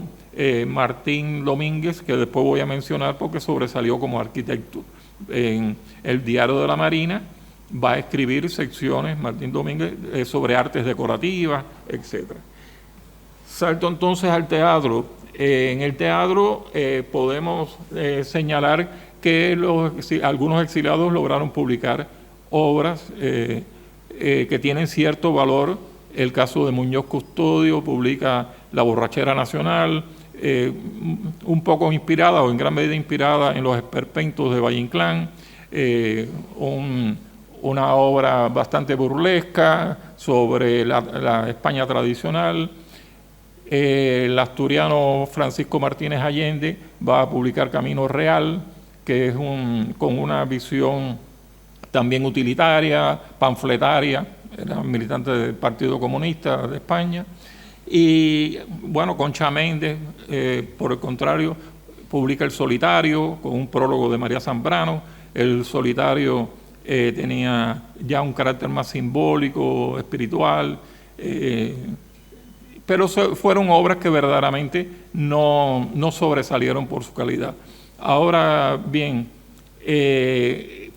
Speaker 2: Martín Domínguez, que después voy a mencionar porque sobresalió como arquitecto. En el Diario de la Marina va a escribir secciones, Martín Domínguez, sobre artes decorativas, etc. Salto entonces al teatro. En el teatro podemos señalar que algunos exiliados lograron publicar obras que tienen cierto valor. El caso de Muñoz Custodio publica La borrachera nacional, un poco inspirada o en gran medida inspirada en los esperpentos de Valle Inclán. una obra bastante burlesca sobre la España tradicional. El asturiano Francisco Martínez Allende va a publicar Camino Real, que es con una visión también utilitaria, panfletaria, era militante del Partido Comunista de España. Y bueno, Concha Méndez, por el contrario, publica El Solitario, con un prólogo de María Zambrano. El Solitario tenía ya un carácter más simbólico, espiritual, pero fueron obras que verdaderamente no sobresalieron por su calidad. Ahora bien,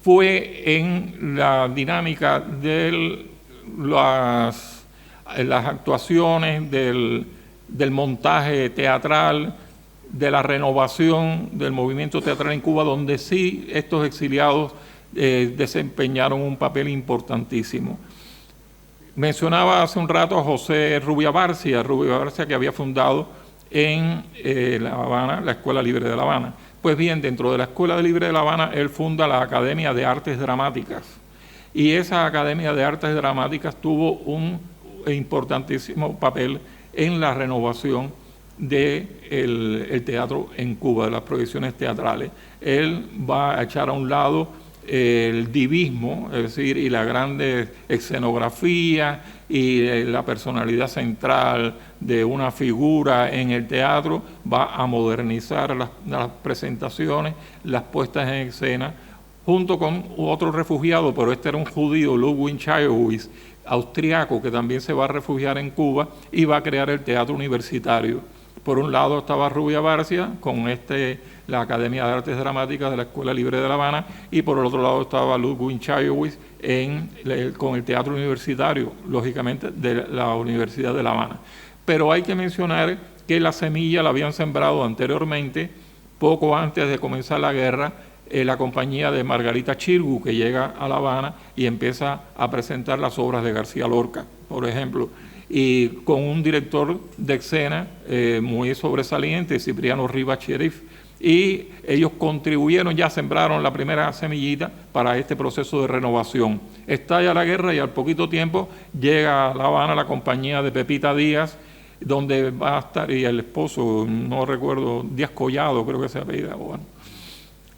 Speaker 2: fue en la dinámica de las actuaciones, del montaje teatral, de la renovación del movimiento teatral en Cuba, donde sí estos exiliados desempeñaron un papel importantísimo. Mencionaba hace un rato a José Rubia Barcia que había fundado en La Habana la Escuela Libre de La Habana. Pues bien, dentro de la Escuela Libre de La Habana, él funda la Academia de Artes Dramáticas. Y esa Academia de Artes Dramáticas tuvo un importantísimo papel en la renovación del teatro en Cuba, de las proyecciones teatrales. Él va a echar a un lado el divismo, es decir, y la grande escenografía y la personalidad central de una figura en el teatro, va a modernizar las presentaciones, las puestas en escena, junto con otro refugiado, pero este era un judío, Ludwig Chayowitz, austriaco, que también se va a refugiar en Cuba y va a crear el teatro universitario. Por un lado estaba Rubia Barcia con la Academia de Artes Dramáticas de la Escuela Libre de La Habana, y por el otro lado estaba Ludwig Chayowitz con el teatro universitario, lógicamente, de la Universidad de La Habana. Pero hay que mencionar que la semilla la habían sembrado anteriormente, poco antes de comenzar la guerra, la compañía de Margarita Xirgu, que llega a La Habana y empieza a presentar las obras de García Lorca, por ejemplo, y con un director de escena muy sobresaliente, Cipriano Rivas Cherif, y ellos contribuyeron, ya sembraron la primera semillita para este proceso de renovación. Estalla la guerra y al poquito tiempo llega a La Habana la compañía de Pepita Díaz, donde va a estar, y el esposo, no recuerdo, Díaz Collado, creo que se apellida, bueno.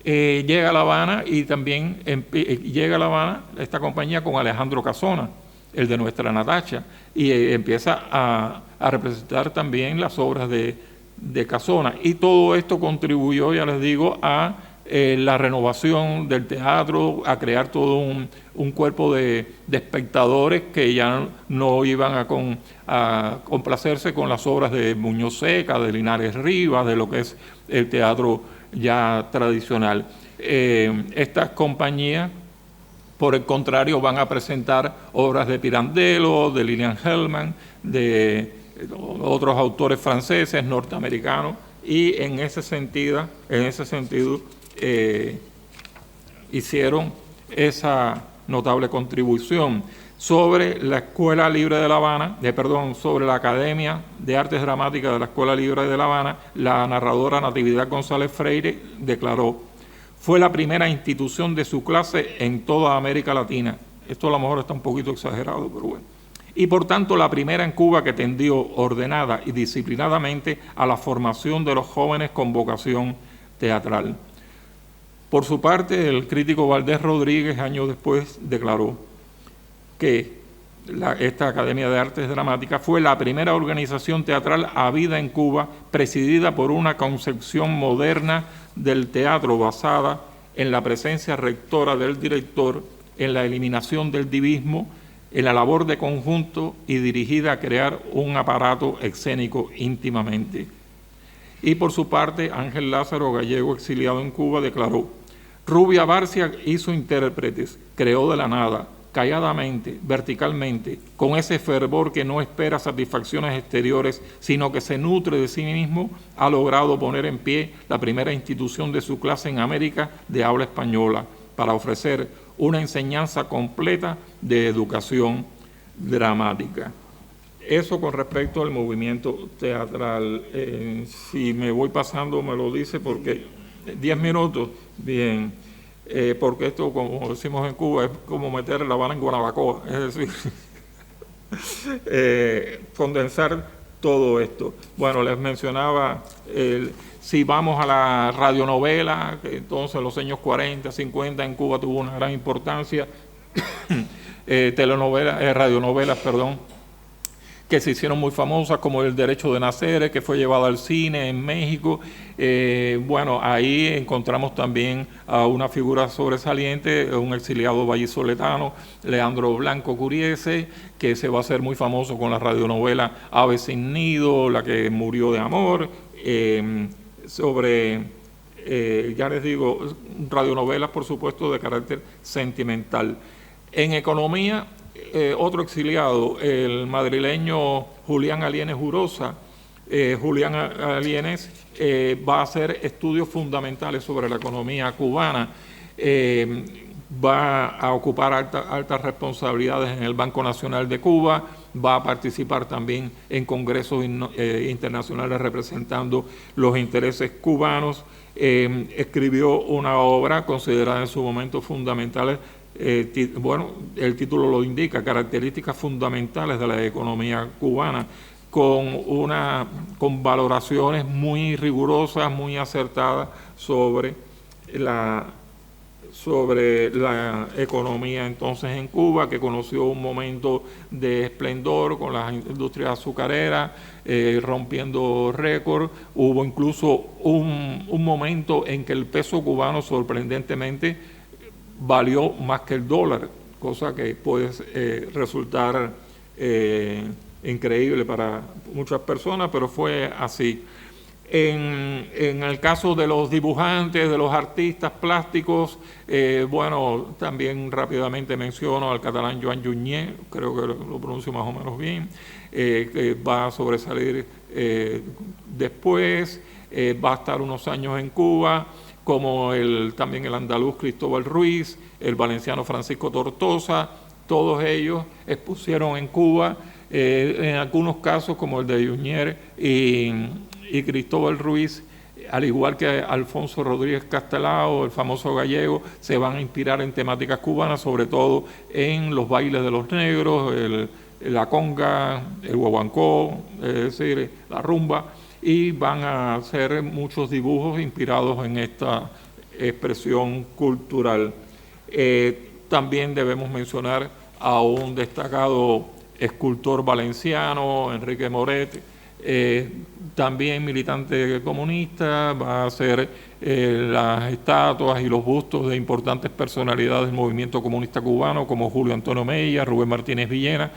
Speaker 2: Llega a La Habana y también llega a La Habana esta compañía con Alejandro Casona, el de Nuestra Natacha, y empieza a representar también las obras de Casona. Y todo esto contribuyó, ya les digo, a la renovación del teatro, a crear todo un cuerpo de espectadores que ya no iban a complacerse con las obras de Muñoz Seca, de Linares Rivas, de lo que es el teatro ya tradicional. Estas compañías, por el contrario, van a presentar obras de Pirandello, de Lilian Hellman, de otros autores franceses, norteamericanos, y en ese sentido hicieron esa notable contribución. Sobre la Escuela Libre de La Habana, sobre la Academia de Artes Dramáticas de la Escuela Libre de La Habana, la narradora Natividad González Freire declaró: fue la primera institución de su clase en toda América Latina. Esto a lo mejor está un poquito exagerado, pero bueno. Y por tanto la primera en Cuba que tendió ordenada y disciplinadamente a la formación de los jóvenes con vocación teatral. Por su parte, el crítico Valdés Rodríguez, años después, declaró que esta Academia de Artes Dramáticas fue la primera organización teatral habida en Cuba, presidida por una concepción moderna del teatro basada en la presencia rectora del director, en la eliminación del divismo, en la labor de conjunto y dirigida a crear un aparato escénico íntimamente. Y por su parte, Ángel Lázaro, gallego exiliado en Cuba, declaró: Rubia Barcia hizo intérpretes, creó de la nada, calladamente, verticalmente, con ese fervor que no espera satisfacciones exteriores, sino que se nutre de sí mismo, ha logrado poner en pie la primera institución de su clase en América de habla española, para ofrecer una enseñanza completa de educación dramática. Eso con respecto al movimiento teatral. Si me voy pasando, me lo dice, porque 10 minutos, bien. porque esto, como decimos en Cuba, es como meter La Habana en Guanabacoa, es decir, condensar todo esto. Bueno, les mencionaba, si vamos a la radionovela, que entonces en los años 40, 50 en Cuba tuvo una gran importancia, radionovelas, que se hicieron muy famosas, como El Derecho de Nacer, que fue llevado al cine en México. Bueno, ahí encontramos también a una figura sobresaliente, un exiliado vallisoletano, Leandro Blanco Curiese, que se va a hacer muy famoso con la radionovela Ave sin nido, La que murió de amor, ya les digo, radionovelas, por supuesto, de carácter sentimental. En economía, otro exiliado, el madrileño Julián Alienes Urosa. Julián Alienes va a hacer estudios fundamentales sobre la economía cubana, va a ocupar altas responsabilidades en el Banco Nacional de Cuba, va a participar también en congresos internacionales representando los intereses cubanos. Escribió una obra considerada en su momento fundamental. Bueno, el título lo indica, Características fundamentales de la economía cubana, con valoraciones muy rigurosas, muy acertadas sobre la economía entonces en Cuba, que conoció un momento de esplendor con las industrias azucareras, rompiendo récord. Hubo incluso un momento en que el peso cubano sorprendentemente valió más que el dólar, cosa que puede resultar increíble para muchas personas, pero fue así. En el caso de los dibujantes, de los artistas plásticos, bueno, también rápidamente menciono al catalán Joan Junyent, creo que lo pronuncio más o menos bien, que va a sobresalir después, va a estar unos años en Cuba, como también el andaluz Cristóbal Ruiz, el valenciano Francisco Tortosa. Todos ellos expusieron en Cuba, en algunos casos como el de Junyent y Cristóbal Ruiz, al igual que Alfonso Rodríguez Castelao, el famoso gallego, se van a inspirar en temáticas cubanas, sobre todo en los bailes de los negros, la conga, el guaguancó, es decir, la rumba, y van a hacer muchos dibujos inspirados en esta expresión cultural. También debemos mencionar a un destacado escultor valenciano, Enrique Moret, también militante comunista, va a hacer las estatuas y los bustos de importantes personalidades del movimiento comunista cubano, como Julio Antonio Mella, Rubén Martínez Villena,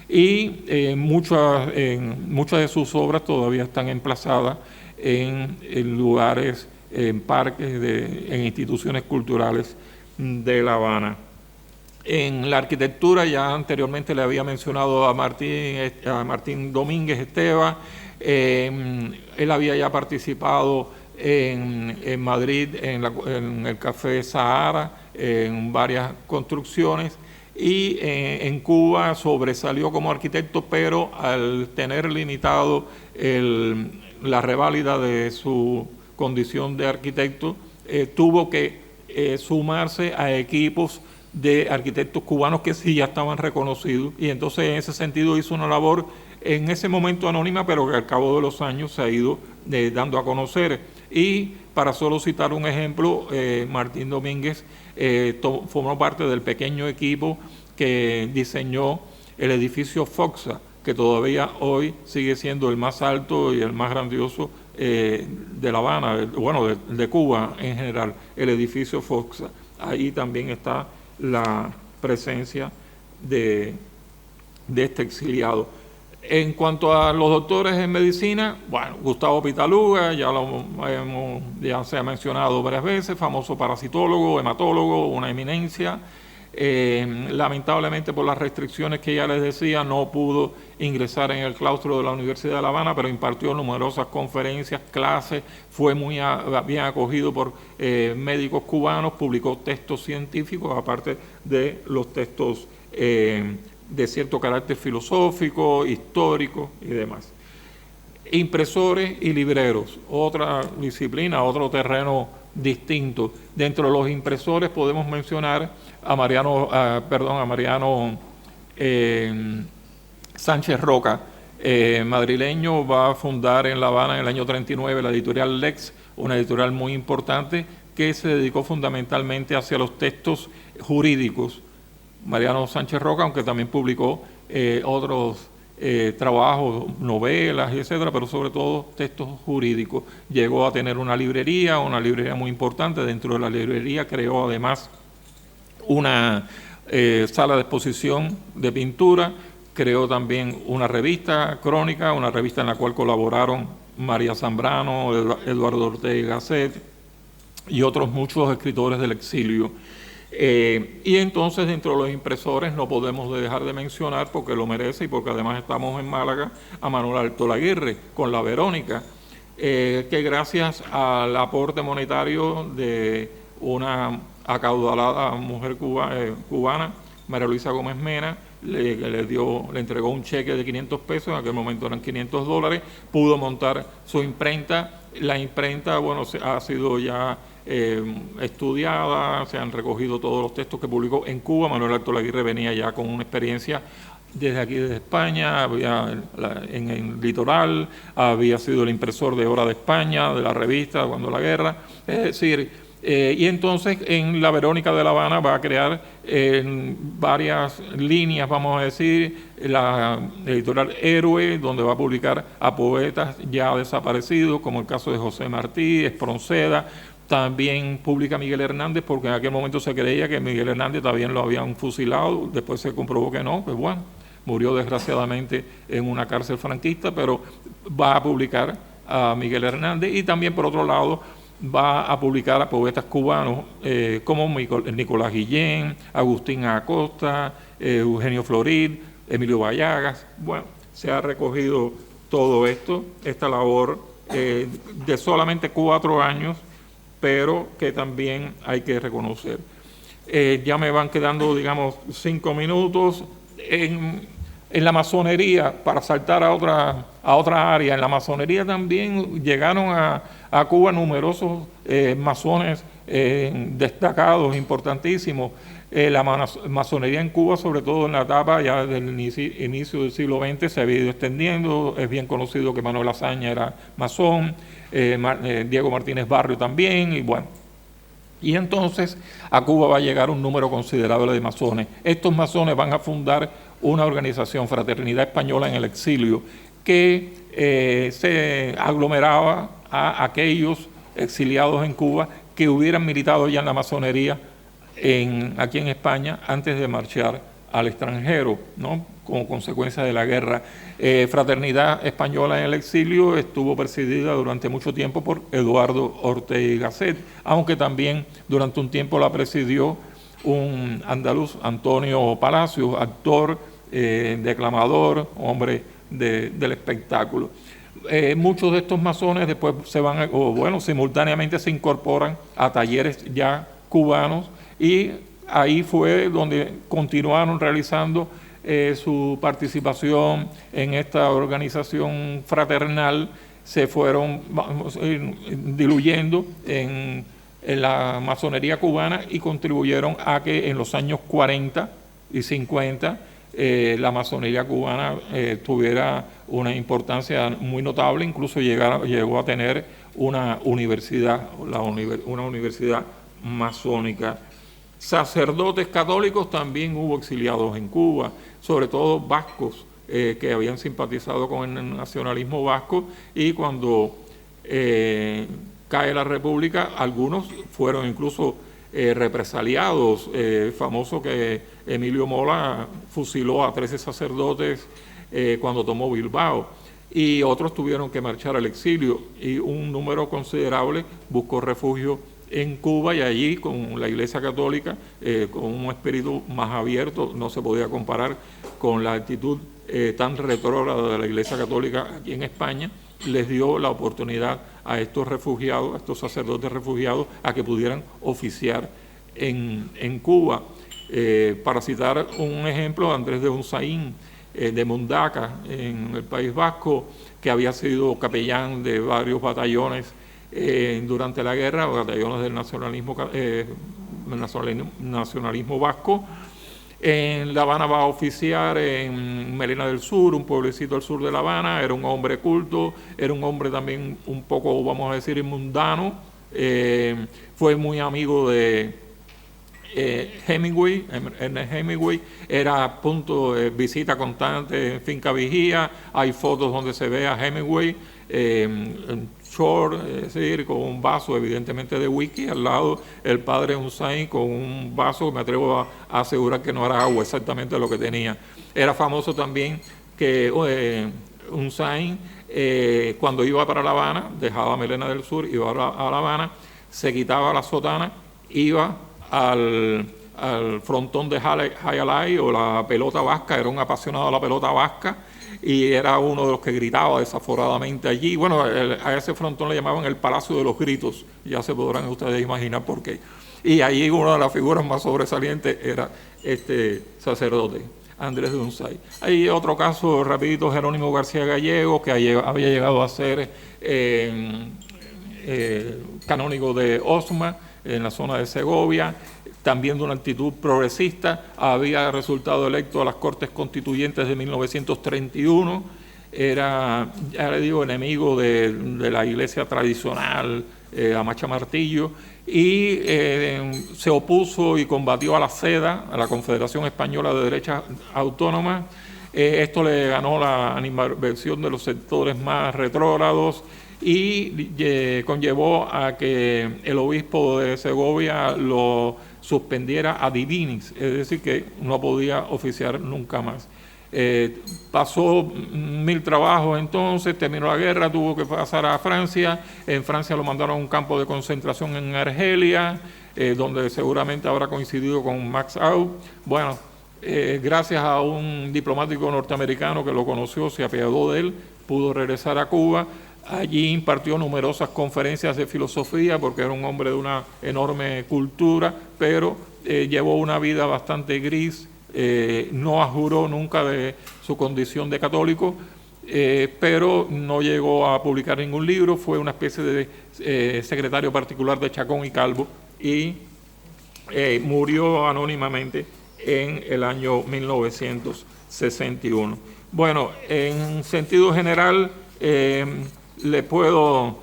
Speaker 2: y muchas de sus obras todavía están emplazadas en lugares, en parques, en instituciones culturales de La Habana. En la arquitectura, ya anteriormente le había mencionado a Martín Domínguez Esteva. Él había ya participado en Madrid, en el Café Sahara, en varias construcciones, y en Cuba sobresalió como arquitecto, pero al tener limitado la reválida de su condición de arquitecto, tuvo que sumarse a equipos de arquitectos cubanos que sí ya estaban reconocidos, y entonces en ese sentido hizo una labor en ese momento anónima, pero que al cabo de los años se ha ido dando a conocer. Y para solo citar un ejemplo, Martín Domínguez formó parte del pequeño equipo que diseñó el edificio Foxa, que todavía hoy sigue siendo el más alto y el más grandioso de La Habana, bueno, de Cuba en general, el edificio Foxa. Ahí también está la presencia de este exiliado. En cuanto a los doctores en medicina, bueno, Gustavo Pitaluga, ya se ha mencionado varias veces, famoso parasitólogo, hematólogo, una eminencia. Lamentablemente, por las restricciones que ya les decía, no pudo ingresar en el claustro de la Universidad de La Habana, pero impartió numerosas conferencias, clases, fue muy bien acogido por médicos cubanos, publicó textos científicos, aparte de los textos de cierto carácter filosófico, histórico y demás. Impresores y libreros, otra disciplina, otro terreno distinto. Dentro de los impresores podemos mencionar a Mariano Sánchez Roca, madrileño. Va a fundar en La Habana en el año 39 la editorial Lex, una editorial muy importante que se dedicó fundamentalmente hacia los textos jurídicos. Mariano Sánchez Roca, aunque también publicó otros trabajos, novelas, etcétera, pero sobre todo textos jurídicos. Llegó a tener una librería muy importante. Dentro de la librería creó además una sala de exposición de pintura, creó también una revista, Crónica, una revista en la cual colaboraron María Zambrano, Eduardo Ortega y Gasset y otros muchos escritores del exilio. Y entonces dentro de los impresores no podemos dejar de mencionar, porque lo merece y porque además estamos en Málaga, a Manuel Altolaguirre con la Verónica, que gracias al aporte monetario de una acaudalada mujer cubana, María Luisa Gómez Mena, le entregó un cheque de 500 pesos, en aquel momento eran $500, pudo montar su imprenta. La imprenta, bueno, ha sido ya estudiada, se han recogido todos los textos que publicó en Cuba. Manuel Altolaguirre venía ya con una experiencia desde aquí, desde España, en el litoral, había sido el impresor de Hora de España, de la revista Cuando la Guerra, es decir, y entonces en la Verónica de La Habana va a crear varias líneas, vamos a decir, la editorial Héroe, donde va a publicar a poetas ya desaparecidos, como el caso de José Martí, Espronceda. También publica Miguel Hernández, porque en aquel momento se creía que Miguel Hernández también lo habían fusilado, después se comprobó que no, pues bueno, murió desgraciadamente en una cárcel franquista, pero va a publicar a Miguel Hernández. Y también, por otro lado, va a publicar a poetas cubanos como Nicolás Guillén, Agustín Acosta, Eugenio Florid, Emilio Vallagas. Bueno, se ha recogido todo esto, esta labor de solamente 4 años, pero que también hay que reconocer. Ya me van quedando, digamos, 5 minutos. En la masonería, para saltar a otra área, en la masonería también llegaron a Cuba numerosos masones destacados, importantísimos. La masonería en Cuba, sobre todo en la etapa ya del inicio del siglo XX, se ha ido extendiendo. Es bien conocido que Manuel Azaña era masón, Diego Martínez Barrio también, y bueno. Y entonces a Cuba va a llegar un número considerable de masones. Estos masones van a fundar una organización, Fraternidad Española en el Exilio, que se aglomeraba a aquellos exiliados en Cuba que hubieran militado ya en la masonería aquí en España antes de marchar al extranjero, ¿no?, como consecuencia de la guerra. Fraternidad Española en el Exilio estuvo presidida durante mucho tiempo por Eduardo Ortega y Gasset, aunque también durante un tiempo la presidió un andaluz, Antonio Palacios, actor, declamador, hombre del espectáculo. Muchos de estos masones después simultáneamente se incorporan a talleres ya cubanos, y ahí fue donde continuaron realizando su participación en esta organización fraternal. Se fueron diluyendo en la masonería cubana y contribuyeron a que en los años 40 y 50 la masonería cubana tuviera una importancia muy notable, incluso llegó a tener una universidad, una universidad masónica. Sacerdotes católicos también hubo exiliados en Cuba, sobre todo vascos, que habían simpatizado con el nacionalismo vasco, y cuando cae la República, algunos fueron incluso represaliados. Famoso que Emilio Mola fusiló a 13 sacerdotes cuando tomó Bilbao, y otros tuvieron que marchar al exilio, y un número considerable buscó refugio en Cuba, y allí con la Iglesia Católica, con un espíritu más abierto. No se podía comparar con la actitud tan retrógrada de la Iglesia Católica aquí en España. Les dio la oportunidad a estos refugiados, a estos sacerdotes refugiados, a que pudieran oficiar en Cuba. Para citar un ejemplo, Andrés de Unzaín, de Mundaca, en el País Vasco, que había sido capellán de varios batallones durante la guerra, batallones del nacionalismo vasco. En La Habana va a oficiar en Melena del Sur, un pueblecito al sur de La Habana. Era un hombre culto, era un hombre también un poco, vamos a decir, mundano. Fue muy amigo de Hemingway, Ernest Hemingway. Era punto de visita constante en Finca Vigía. Hay fotos donde se ve a Hemingway short, es decir, con un vaso evidentemente de whisky, al lado el padre Unzain con un vaso, me atrevo a asegurar que no era agua, exactamente lo que tenía. Era famoso también que Unzain, cuando iba para La Habana, dejaba Melena del Sur, iba a La Habana, se quitaba la sotana, iba al frontón de Jayalay o la pelota vasca, era un apasionado de la pelota vasca, y era uno de los que gritaba desaforadamente allí. Bueno, a ese frontón le llamaban el Palacio de los Gritos, ya se podrán ustedes imaginar por qué. Y allí una de las figuras más sobresalientes era este sacerdote, Andrés de Unzain. Hay otro caso rapidito, Jerónimo García Gallego, que había llegado a ser canónigo de Osma, en la zona de Segovia, también de una actitud progresista, había resultado electo a las Cortes Constituyentes de 1931, era, ya le digo, enemigo de la iglesia tradicional, a macha martillo, y se opuso y combatió a la CEDA, a la Confederación Española de Derechas Autónomas. Esto le ganó la animadversión de los sectores más retrógrados y conllevó a que el obispo de Segovia lo suspendiera a divinis, es decir, que no podía oficiar nunca más. Pasó 1000 trabajos entonces, terminó la guerra, tuvo que pasar a Francia. En Francia lo mandaron a un campo de concentración en Argelia, donde seguramente habrá coincidido con Max Aub. Bueno, gracias a un diplomático norteamericano que lo conoció, se apiadó de él, pudo regresar a Cuba. Allí impartió numerosas conferencias de filosofía porque era un hombre de una enorme cultura, pero llevó una vida bastante gris, no ajuró nunca de su condición de católico, pero no llegó a publicar ningún libro, fue una especie de secretario particular de Chacón y Calvo y murió anónimamente en el año 1961. Bueno, en sentido general, le puedo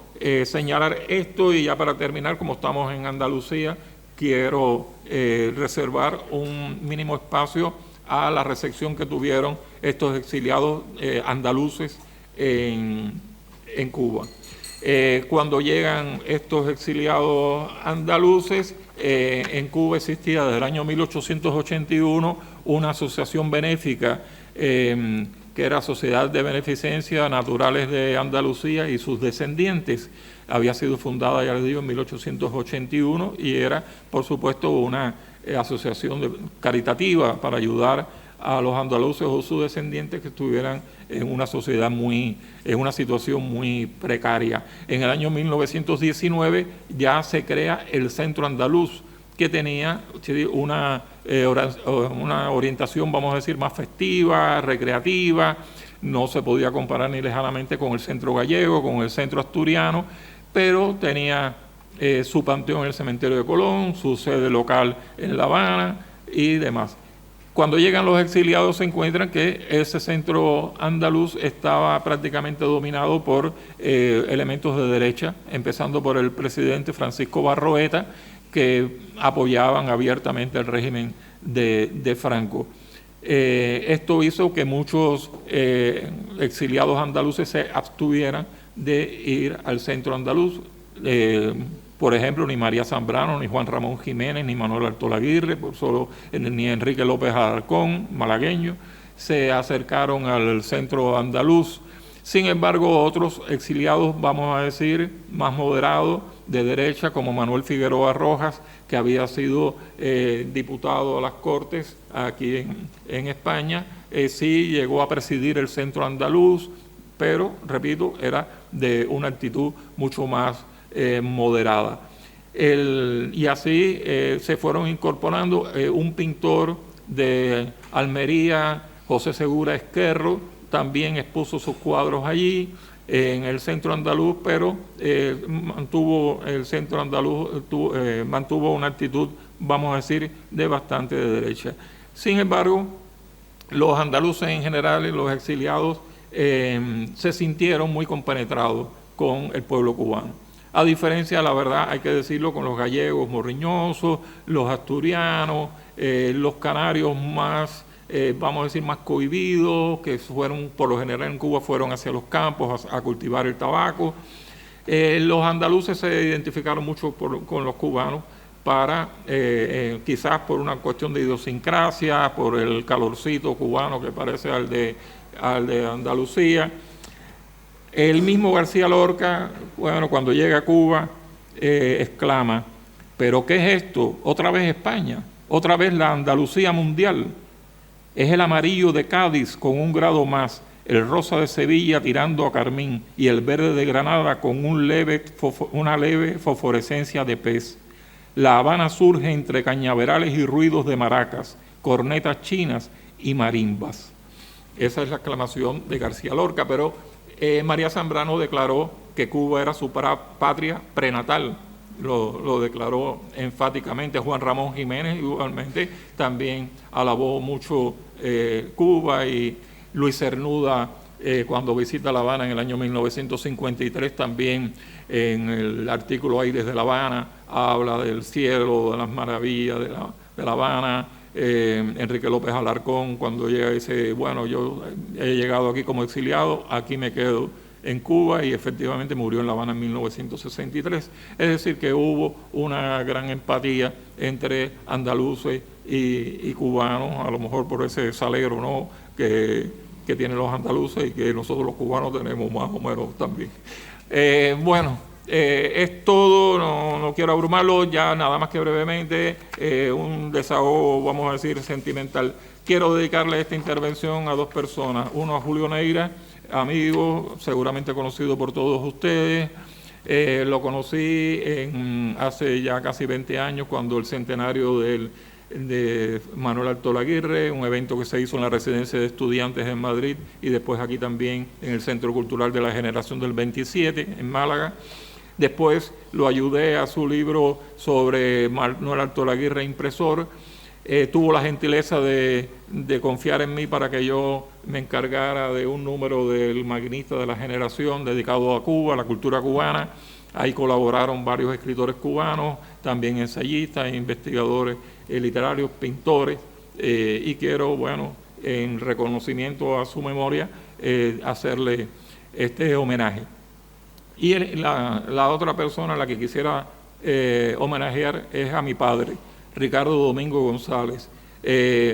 Speaker 2: señalar esto, y ya para terminar, como estamos en Andalucía, quiero reservar un mínimo espacio a la recepción que tuvieron estos exiliados andaluces en Cuba. Cuando llegan estos exiliados andaluces, en Cuba existía desde el año 1881 una asociación benéfica que era Sociedad de Beneficencia Naturales de Andalucía y sus descendientes. Había sido fundada, ya les digo, en 1881 y era, por supuesto, una asociación caritativa para ayudar a los andaluces o sus descendientes que estuvieran en una sociedad en una situación muy precaria. En el año 1919 ya se crea el Centro Andaluz, que tenía una orientación, vamos a decir, más festiva, recreativa. No se podía comparar ni lejanamente con el Centro Gallego, con el Centro Asturiano, pero tenía su panteón en el Cementerio de Colón, su sede local en La Habana y demás. Cuando llegan los exiliados se encuentran que ese centro andaluz estaba prácticamente dominado por elementos de derecha, empezando por el presidente Francisco Barroeta, que apoyaban abiertamente el régimen de Franco. Esto hizo que muchos exiliados andaluces se abstuvieran de ir al centro andaluz. Por ejemplo, ni María Zambrano, ni Juan Ramón Jiménez, ni Manuel Artolaguirre, ni Enrique López Alarcón, malagueño, se acercaron al centro andaluz. Sin embargo, otros exiliados, vamos a decir, más moderados, de derecha, como Manuel Figueroa Rojas, que había sido diputado a las Cortes aquí en España, sí llegó a presidir el centro andaluz, pero, repito, era de una actitud mucho más moderada. Y así se fueron incorporando un pintor de Almería, José Segura Esquerro, también expuso sus cuadros allí. en el centro andaluz, pero el centro andaluz mantuvo una actitud, vamos a decir, de bastante de derecha. Sin embargo, los andaluces en general y los exiliados se sintieron muy compenetrados con el pueblo cubano. A diferencia, la verdad, hay que decirlo, con los gallegos morriñosos, los asturianos, los canarios más, vamos a decir, más cohibidos, que fueron, por lo general en Cuba, fueron hacia los campos a cultivar el tabaco. Los andaluces se identificaron mucho con los cubanos, quizás por una cuestión de idiosincrasia, por el calorcito cubano que parece al de Andalucía. El mismo García Lorca, bueno, cuando llega a Cuba, exclama: ¿pero qué es esto? ¿Otra vez España? ¿Otra vez la Andalucía mundial? Es el amarillo de Cádiz con un grado más, el rosa de Sevilla tirando a carmín y el verde de Granada con una leve fosforescencia de pez. La Habana surge entre cañaverales y ruidos de maracas, cornetas chinas y marimbas. Esa es la exclamación de García Lorca, pero María Zambrano declaró que Cuba era su patria prenatal. Lo declaró enfáticamente. Juan Ramón Jiménez igualmente también alabó mucho Cuba, y Luis Cernuda, cuando visita La Habana en el año 1953, también en el artículo Aires de La Habana habla del cielo, de las maravillas de La Habana. Enrique López Alarcón, cuando llega, dice: bueno, yo he llegado aquí como exiliado, aquí me quedo en Cuba, y efectivamente murió en La Habana en 1963. Es decir, que hubo una gran empatía entre andaluces y cubanos, a lo mejor por ese salero, ¿no?, que tienen los andaluces y que nosotros los cubanos tenemos más o menos también. Es todo, no quiero abrumarlo, ya nada más que brevemente, un desahogo, vamos a decir, sentimental. Quiero dedicarle esta intervención a dos personas: uno a Julio Neira, amigo, seguramente conocido por todos ustedes. Lo conocí hace ya casi 20 años, cuando el centenario de Manuel Alto Laguirre, un evento que se hizo en la Residencia de Estudiantes en Madrid, y después aquí también en el Centro Cultural de la Generación del 27 en Málaga. Después lo ayudé a su libro sobre Manuel Alto Laguirre, impresor. Tuvo la gentileza de confiar en mí para que yo me encargara de un número del Maquinista de la Generación dedicado a Cuba, a la cultura cubana. Ahí colaboraron varios escritores cubanos, también ensayistas, investigadores literarios, pintores, y quiero, bueno, en reconocimiento a su memoria, hacerle este homenaje. Y la otra persona a la que quisiera homenajear es a mi padre, Ricardo Domingo González,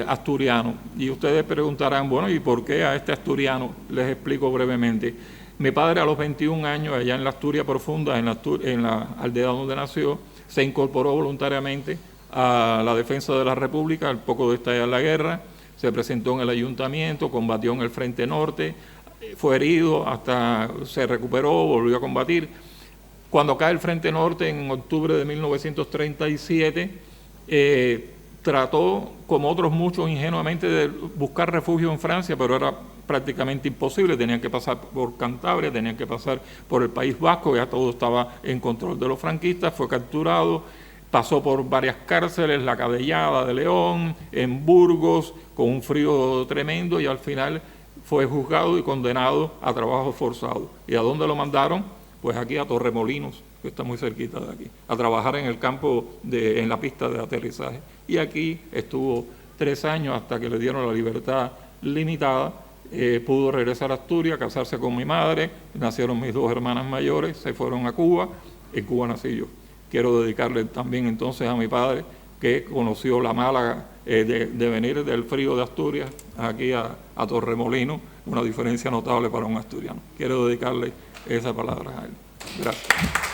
Speaker 2: asturiano. Y ustedes preguntarán: bueno, ¿y por qué a este asturiano? Les explico brevemente. Mi padre, a los 21 años, allá en la Asturia Profunda, en la aldea donde nació, se incorporó voluntariamente a la defensa de la República al poco de estallar la guerra. Se presentó en el ayuntamiento, combatió en el Frente Norte, fue herido, hasta se recuperó, volvió a combatir. Cuando cae el Frente Norte en octubre de 1937, trató, como otros muchos ingenuamente, de buscar refugio en Francia, pero era prácticamente imposible. Tenían que pasar por Cantabria, tenían que pasar por el País Vasco, ya todo estaba en control de los franquistas. Fue capturado, pasó por varias cárceles, la Cadellada de León, en Burgos, con un frío tremendo, y al final fue juzgado y condenado a trabajo forzado. ¿Y a dónde lo mandaron? Pues aquí a Torremolinos, que está muy cerquita de aquí, a trabajar en el campo, en la pista de aterrizaje. Y aquí estuvo 3 años hasta que le dieron la libertad limitada. Pudo regresar a Asturias, casarse con mi madre, nacieron mis 2 hermanas mayores, se fueron a Cuba, en Cuba nací yo. Quiero dedicarle también entonces a mi padre, que conoció la Málaga, de venir del frío de Asturias aquí a Torremolinos, una diferencia notable para un asturiano. Quiero dedicarle esa palabra a él. Gracias.